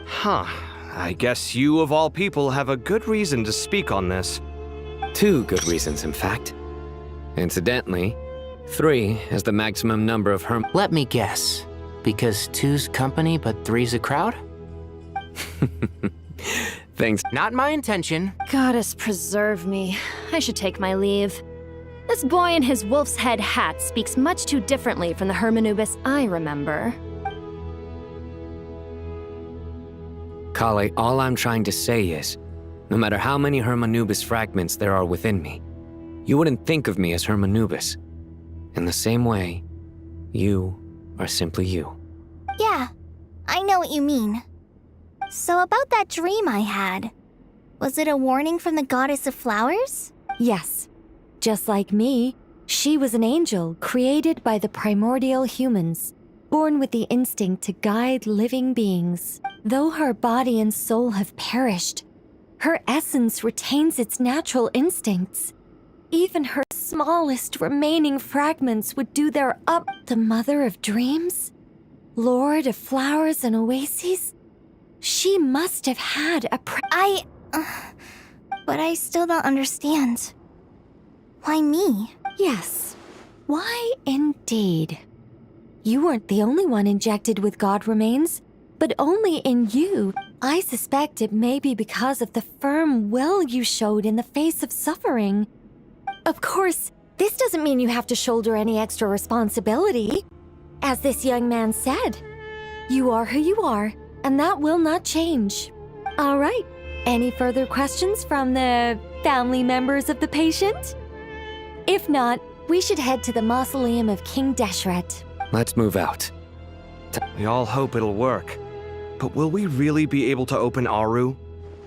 Huh. I guess you, of all people, have a good reason to speak on this. 2 good reasons, in fact. Incidentally, 3 is the maximum number of Let me guess. Because 2's company, but 3's a crowd? Thanks. Not my intention. Goddess preserve me. I should take my leave. This boy in his wolf's head hat speaks much too differently from the Hermanubis I remember. Kale, all I'm trying to say is, no matter how many Hermanubis fragments there are within me, you wouldn't think of me as Hermanubis. In the same way, you are simply you. Yeah, I know what you mean. So about that dream I had, was it a warning from the Goddess of Flowers? Yes. Just like me, she was an angel created by the primordial humans, born with the instinct to guide living beings. Though her body and soul have perished, her essence retains its natural instincts. Even her smallest remaining fragments would do their up. The Mother of Dreams? Lord of Flowers and Oases? She must have had a but I still don't understand. Why me? Yes. Why indeed? You weren't the only one injected with god remains, but only in you. I suspect it may be because of the firm will you showed in the face of suffering. Of course, this doesn't mean you have to shoulder any extra responsibility. As this young man said, you are who you are, and that will not change. All right, any further questions from the family members of the patient? If not, we should head to the mausoleum of King Deshret. Let's move out. We all hope it'll work. But will we really be able to open Aru?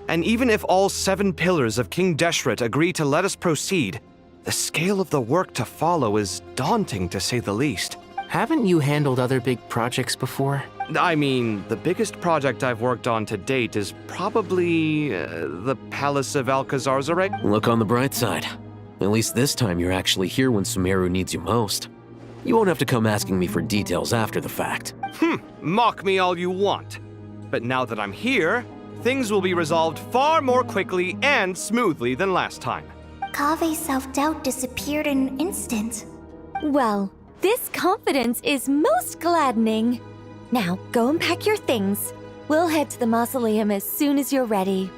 And even if all 7 pillars of King Deshret agree to let us proceed, the scale of the work to follow is daunting to say the least. Haven't you handled other big projects before? I mean, the biggest project I've worked on to date is probably the Palace of Alcazar Zarek. Look on the bright side. At least this time you're actually here when Sumeru needs you most. You won't have to come asking me for details after the fact. Mock me all you want. But now that I'm here, things will be resolved far more quickly and smoothly than last time. Kave's self-doubt disappeared in an instant. Well, this confidence is most gladdening. Now, go and pack your things. We'll head to the mausoleum as soon as you're ready.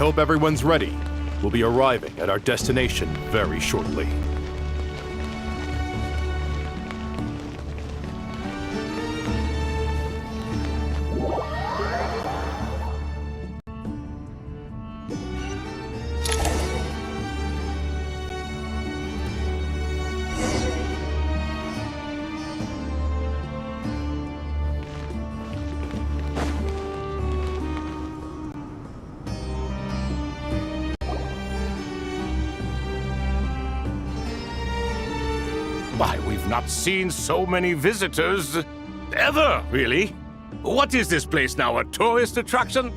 hope everyone's ready. We'll be arriving at our destination very shortly. Why, we've not seen so many visitors ever, really. What is this place now, a tourist attraction?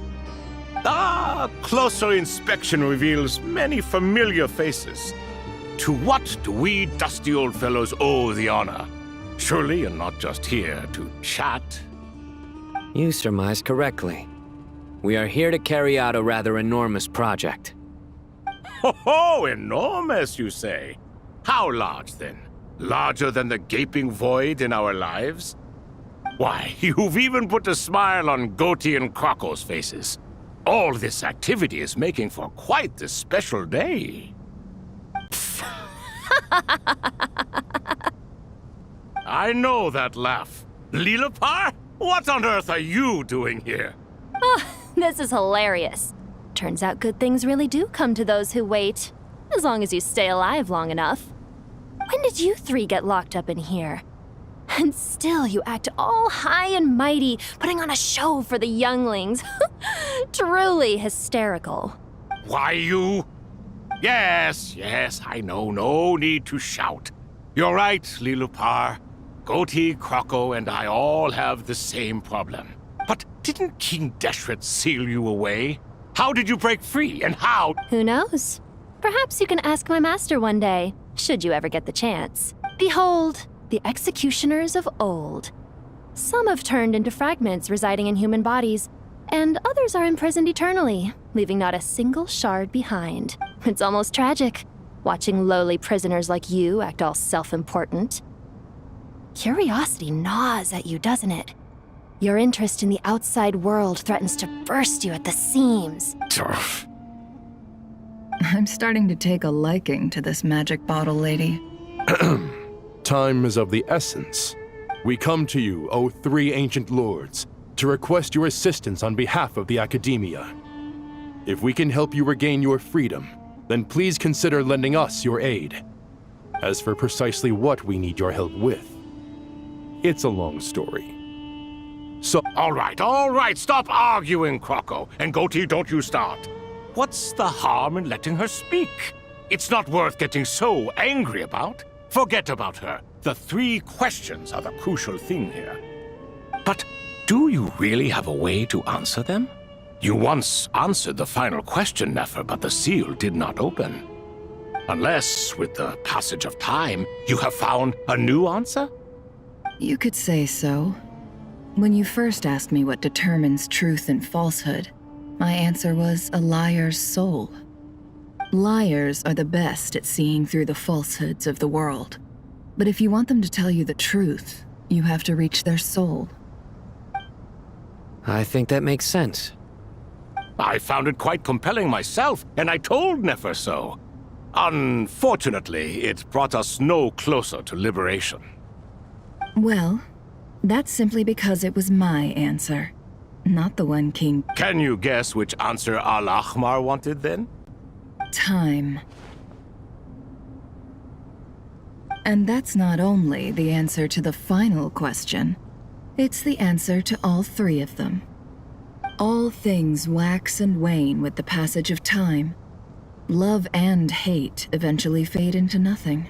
Ah, closer inspection reveals many familiar faces. To what do we dusty old fellows owe the honor? Surely you're not just here to chat. You surmised correctly. We are here to carry out a rather enormous project. Ho, enormous, you say? How large, then? Larger than the gaping void in our lives? Why, you've even put a smile on Goatee and Crocco's faces. All this activity is making for quite the special day. I know that laugh. Lilipar? What on earth are you doing here? Oh, this is hilarious. Turns out good things really do come to those who wait. As long as you stay alive long enough. When did you three get locked up in here? And still you act all high and mighty, putting on a show for the younglings. Truly hysterical. Why, you... Yes, I know. No need to shout. You're right, Lilipar. Goatee, Crocco, and I all have the same problem. But didn't King Deshret seal you away? How did you break free, and how? Who knows? Perhaps you can ask my master one day, should you ever get the chance. Behold, the executioners of old. Some have turned into fragments residing in human bodies, and others are imprisoned eternally, leaving not a single shard behind. It's almost tragic, watching lowly prisoners like you act all self-important. Curiosity gnaws at you, doesn't it? Your interest in the outside world threatens to burst you at the seams. I'm starting to take a liking to this magic bottle lady. Time is of the essence. We come to you, O three ancient lords, to request your assistance on behalf of the Academia. If we can help you regain your freedom, then please consider lending us your aid. As for precisely what we need your help with, it's a long story. So... All right, stop arguing, Crocco. And Goatee, don't you start. What's the harm in letting her speak? It's not worth getting so angry about. Forget about her. The three questions are the crucial thing here. But do you really have a way to answer them? You once answered the final question, Nefer, but the seal did not open. Unless, with the passage of time, you have found a new answer? You could say so. When you first asked me what determines truth and falsehood, my answer was a liar's soul. Liars are the best at seeing through the falsehoods of the world. But if you want them to tell you the truth, you have to reach their soul. I think that makes sense. I found it quite compelling myself, and I told Nefer so. Unfortunately, it brought us no closer to liberation. Well, that's simply because it was my answer, not the one King... Can you guess which answer Al-Ahmar wanted then? Time. And that's not only the answer to the final question, it's the answer to all three of them. All things wax and wane with the passage of time. Love and hate eventually fade into nothing.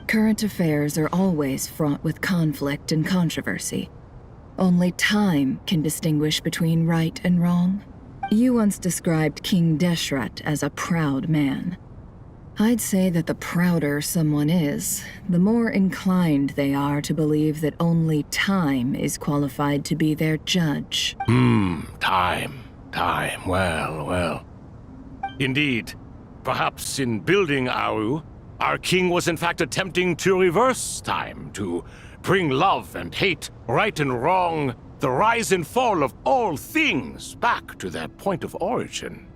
Current affairs are always fraught with conflict and controversy. Only time can distinguish between right and wrong. You once described King Deshret as a proud man. I'd say that the prouder someone is, the more inclined they are to believe that only time is qualified to be their judge. Time. Well. Indeed. Perhaps in building Aru, our king was in fact attempting to reverse time, to bring love and hate, right and wrong, the rise and fall of all things back to their point of origin.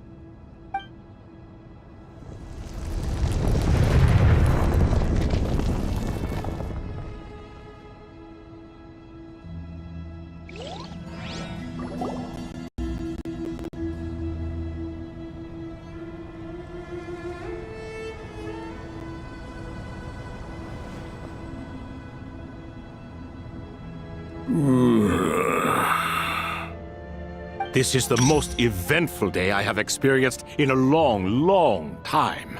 This is the most eventful day I have experienced in a long, long time.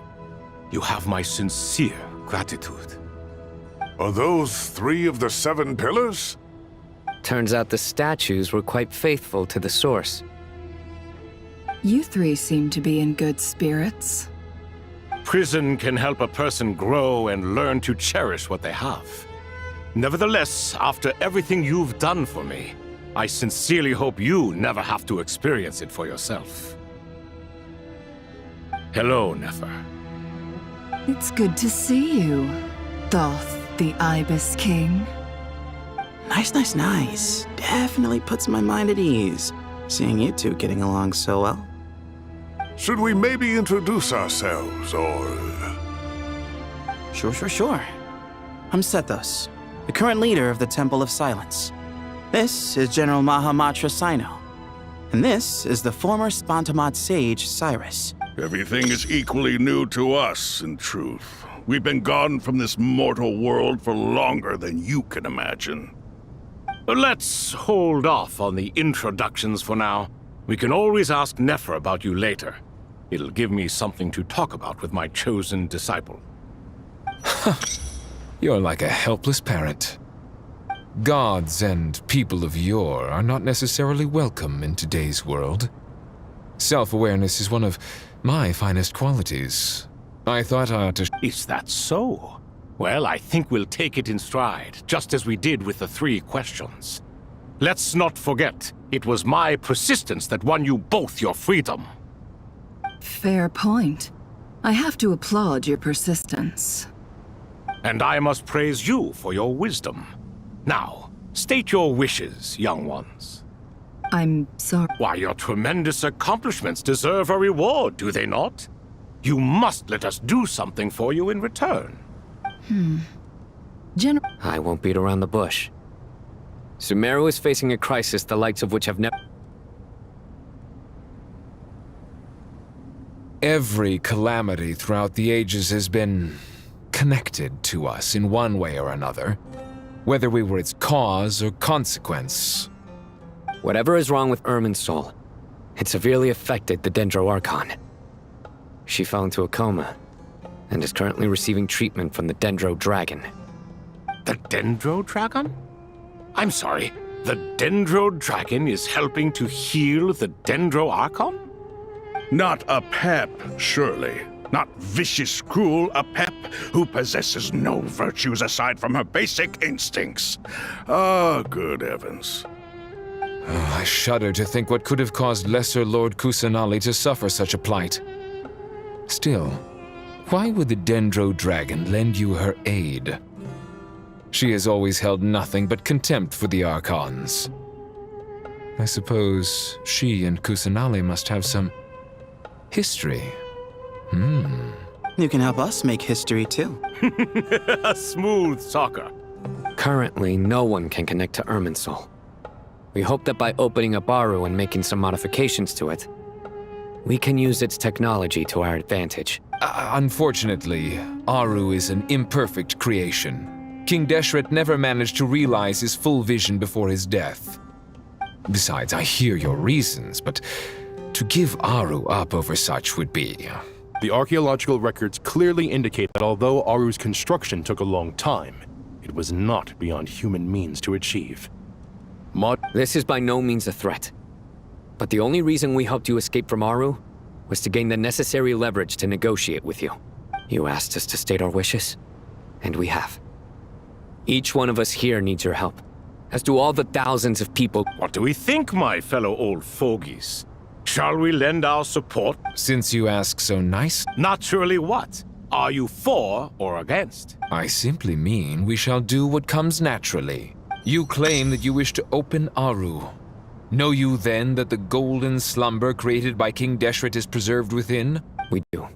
You have my sincere gratitude. Are those 3 of the 7 pillars? Turns out the statues were quite faithful to the source. You 3 seem to be in good spirits. Prison can help a person grow and learn to cherish what they have. Nevertheless, after everything you've done for me, I sincerely hope you never have to experience it for yourself. Hello, Nefer. It's good to see you, Thoth the Ibis King. Nice. Definitely puts my mind at ease, seeing you 2 getting along so well. Should we maybe introduce ourselves, or... Sure. I'm Sethos, the current leader of the Temple of Silence. This is General Mahamatra Sino. And this is the former Spantamad sage, Cyrus. Everything is equally new to us, in truth. We've been gone from this mortal world for longer than you can imagine. Let's hold off on the introductions for now. We can always ask Nefer about you later. It'll give me something to talk about with my chosen disciple. You're like a helpless parent. Gods and people of yore are not necessarily welcome in today's world. Self-awareness is one of my finest qualities. I thought I ought to... Is that so? Well, I think we'll take it in stride, just as we did with the 3 questions. Let's not forget, it was my persistence that won you both your freedom. Fair point. I have to applaud your persistence. And I must praise you for your wisdom. Now, state your wishes, young ones. I'm sorry. Why, your tremendous accomplishments deserve a reward, do they not? You must let us do something for you in return. I won't beat around the bush. Sumeru is facing a crisis the likes of which have never... Every calamity throughout the ages has been connected to us in one way or another, whether we were its cause or consequence. Whatever is wrong with Irminsul, it severely affected the Dendro Archon. She fell into a coma and is currently receiving treatment from the Dendro Dragon. The Dendro Dragon? I'm sorry, the Dendro Dragon is helping to heal the Dendro Archon? Not a pep, surely. Not vicious, cruel a pep who possesses no virtues aside from her basic instincts. Ah, good heavens. I shudder to think what could have caused Lesser Lord Kusanali to suffer such a plight. Still, why would the Dendro Dragon lend you her aid? She has always held nothing but contempt for the Archons. I suppose she and Kusanali must have some history. You can help us make history too. A smooth talker. Currently, no one can connect to Irminsul. We hope that by opening up Aru and making some modifications to it, we can use its technology to our advantage. Unfortunately, Aru is an imperfect creation. King Deshret never managed to realize his full vision before his death. Besides, I hear your reasons, but to give Aru up over such would be... The archaeological records clearly indicate that although Aru's construction took a long time, it was not beyond human means to achieve. This is by no means a threat. But the only reason we helped you escape from Aru was to gain the necessary leverage to negotiate with you. You asked us to state our wishes, and we have. Each one of us here needs your help, as do all the thousands of people. What do we think, my fellow old fogies? Shall we lend our support? Since you ask so nice. Naturally what? Are you for or against? I simply mean we shall do what comes naturally. You claim that you wish to open Aru. Know you then that the golden slumber created by King Deshret is preserved within? We do.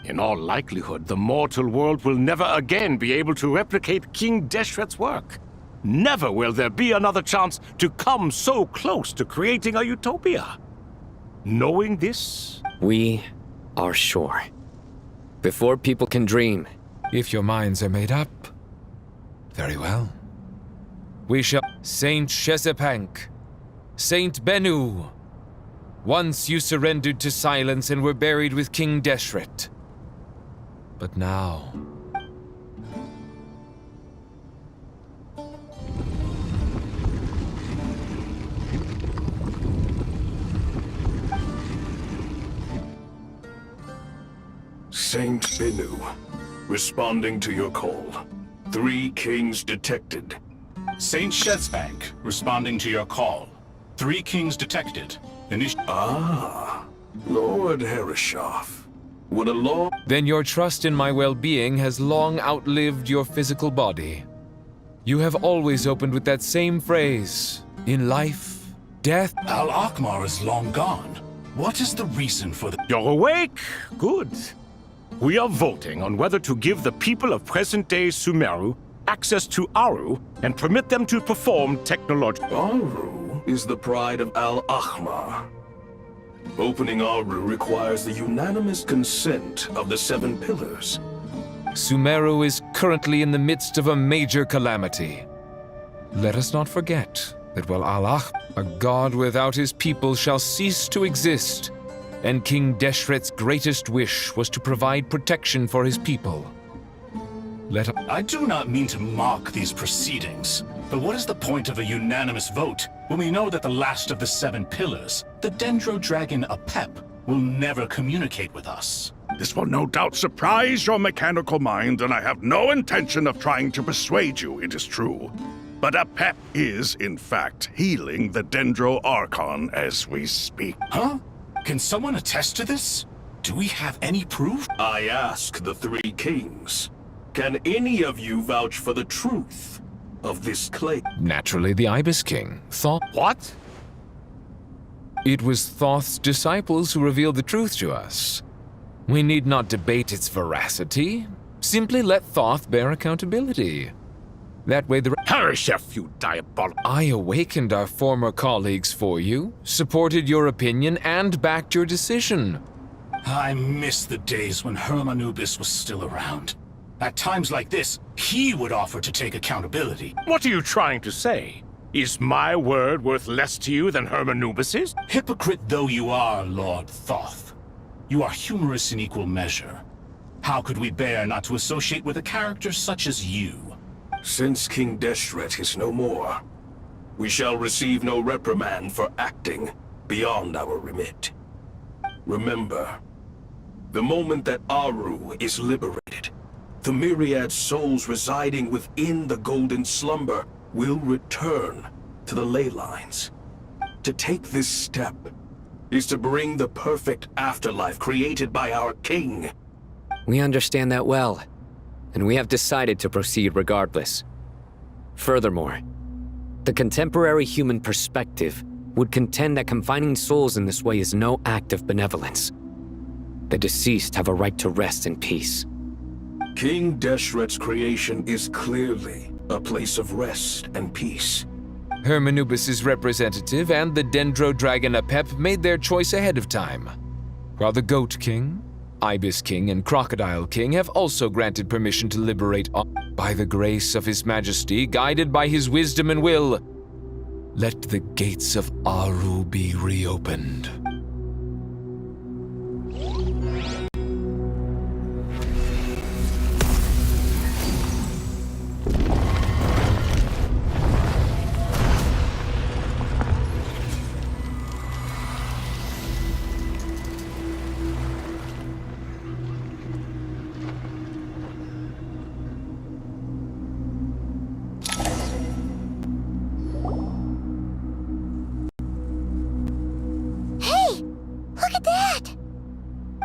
In all likelihood, the mortal world will never again be able to replicate King Deshret's work. Never will there be another chance to come so close to creating a utopia. Knowing this... We are sure. Before people can dream... If your minds are made up, very well. We shall... Saint Shezepank, Saint Bennu, once you surrendered to silence and were buried with King Deshret. But now... Saint Bennu, responding to your call. 3 kings detected. Saint Shetsbank, responding to your call. 3 kings detected. Lord Herreshoff. Would a law... Then your trust in my well-being has long outlived your physical body. You have always opened with that same phrase. In life, death... Al-Akmar is long gone. What is the reason for the... You're awake? Good. We are voting on whether to give the people of present-day Sumeru access to Aru and permit them to perform technological... Aru is the pride of Al-Ahmar. Opening Aru requires the unanimous consent of the 7 pillars. Sumeru is currently in the midst of a major calamity. Let us not forget that while Allah, a god without his people, shall cease to exist, and King Deshret's greatest wish was to provide protection for his people. I do not mean to mock these proceedings, but what is the point of a unanimous vote when we know that the last of the 7 pillars, the Dendro Dragon Apep, will never communicate with us? This will no doubt surprise your mechanical mind, and I have no intention of trying to persuade you it is true. But Apep is, in fact, healing the Dendro Archon as we speak. Huh? Can someone attest to this? Do we have any proof? I ask the 3 kings. Can any of you vouch for the truth of this claim? Naturally, the Ibis King, Thoth. What? It was Thoth's disciples who revealed the truth to us. We need not debate its veracity. Simply let Thoth bear accountability. That way the... Herreshoff, you diabolical... I awakened our former colleagues for you, supported your opinion, and backed your decision. I miss the days when Hermanubis was still around. At times like this, he would offer to take accountability. What are you trying to say? Is my word worth less to you than Hermanubis's? Hypocrite though you are, Lord Thoth, you are humorous in equal measure. How could we bear not to associate with a character such as you? Since King Deshret is no more, we shall receive no reprimand for acting beyond our remit. Remember, the moment that Aru is liberated, the myriad souls residing within the Golden Slumber will return to the ley lines. To take this step is to bring the perfect afterlife created by our king. We understand that well, and we have decided to proceed regardless. Furthermore, the contemporary human perspective would contend that confining souls in this way is no act of benevolence. The deceased have a right to rest in peace. King Deshret's creation is clearly a place of rest and peace. Hermanubis' representative and the Dendro Dragon Apep made their choice ahead of time, while the Goat King, Ibis King, and Crocodile King have also granted permission to liberate by the grace of His Majesty, guided by his wisdom and will. Let the gates of Aru be reopened.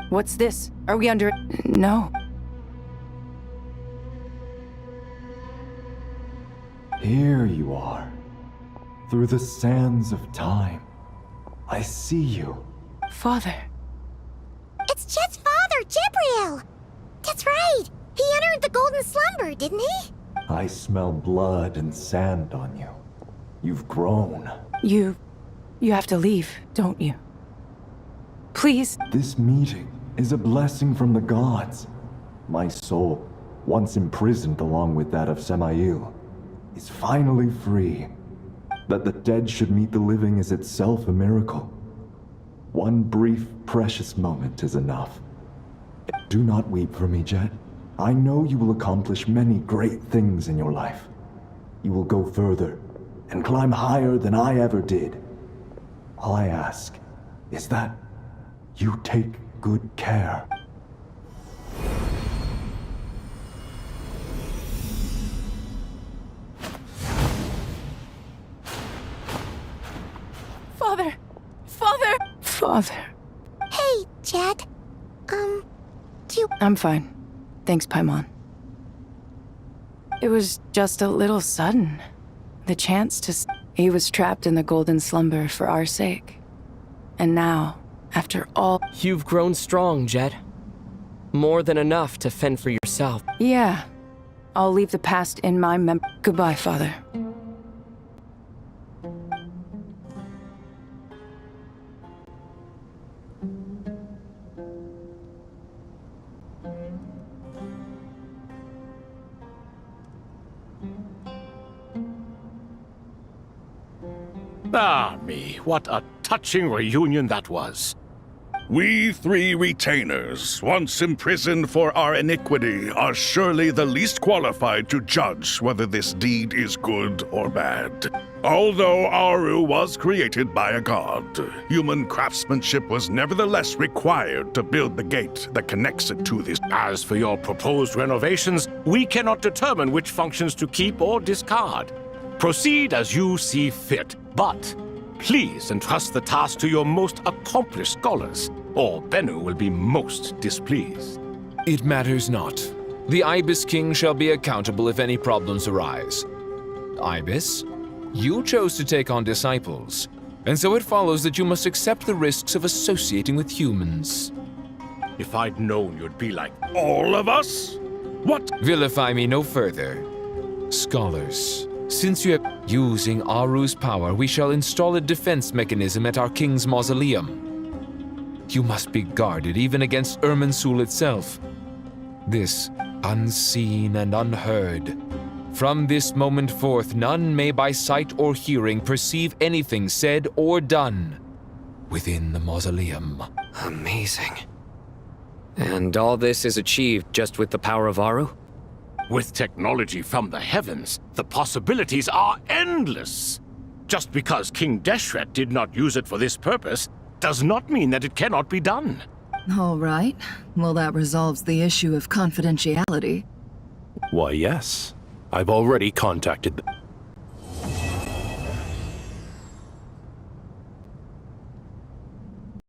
What's this? Are we under... No. Here you are. Through the sands of time. I see you. Father. It's Chet's father, Jibriel! That's right! He entered the Golden Slumber, didn't he? I smell blood and sand on you. You've grown. You have to leave, don't you? Please. This meeting is a blessing from the gods. My soul, once imprisoned along with that of Samael, is finally free. That the dead should meet the living is itself a miracle. One brief, precious moment is enough. Do not weep for me, Jet. I know you will accomplish many great things in your life. You will go further and climb higher than I ever did. All I ask is that you take good care. Father! Father! Father. Hey, Jet. Do you... I'm fine. Thanks, Paimon. It was just a little sudden. The chance to... He was trapped in the golden slumber for our sake. And now, after all... You've grown strong, Jet. More than enough to fend for yourself. Yeah. I'll leave the past in my Goodbye, Father. Ah, me, what a touching reunion that was. We three retainers, once imprisoned for our iniquity, are surely the least qualified to judge whether this deed is good or bad. Although Aru was created by a god, human craftsmanship was nevertheless required to build the gate that connects it to this. As for your proposed renovations, we cannot determine which functions to keep or discard. Proceed as you see fit, but please entrust the task to your most accomplished scholars, or Bennu will be most displeased. It matters not. The Ibis King shall be accountable if any problems arise. Ibis, you chose to take on disciples, and so it follows that you must accept the risks of associating with humans. If I'd known you'd be like all of us? What? Vilify me no further. Scholars, since you are using Aru's power, we shall install a defense mechanism at our king's mausoleum. You must be guarded even against Irminsul itself. This, unseen and unheard. From this moment forth, none may by sight or hearing perceive anything said or done within the mausoleum. Amazing. And all this is achieved just with the power of Aru? With technology from the heavens, the possibilities are endless. Just because King Deshret did not use it for this purpose does not mean that it cannot be done. All right. Well, that resolves the issue of confidentiality. Why, yes. I've already contacted them.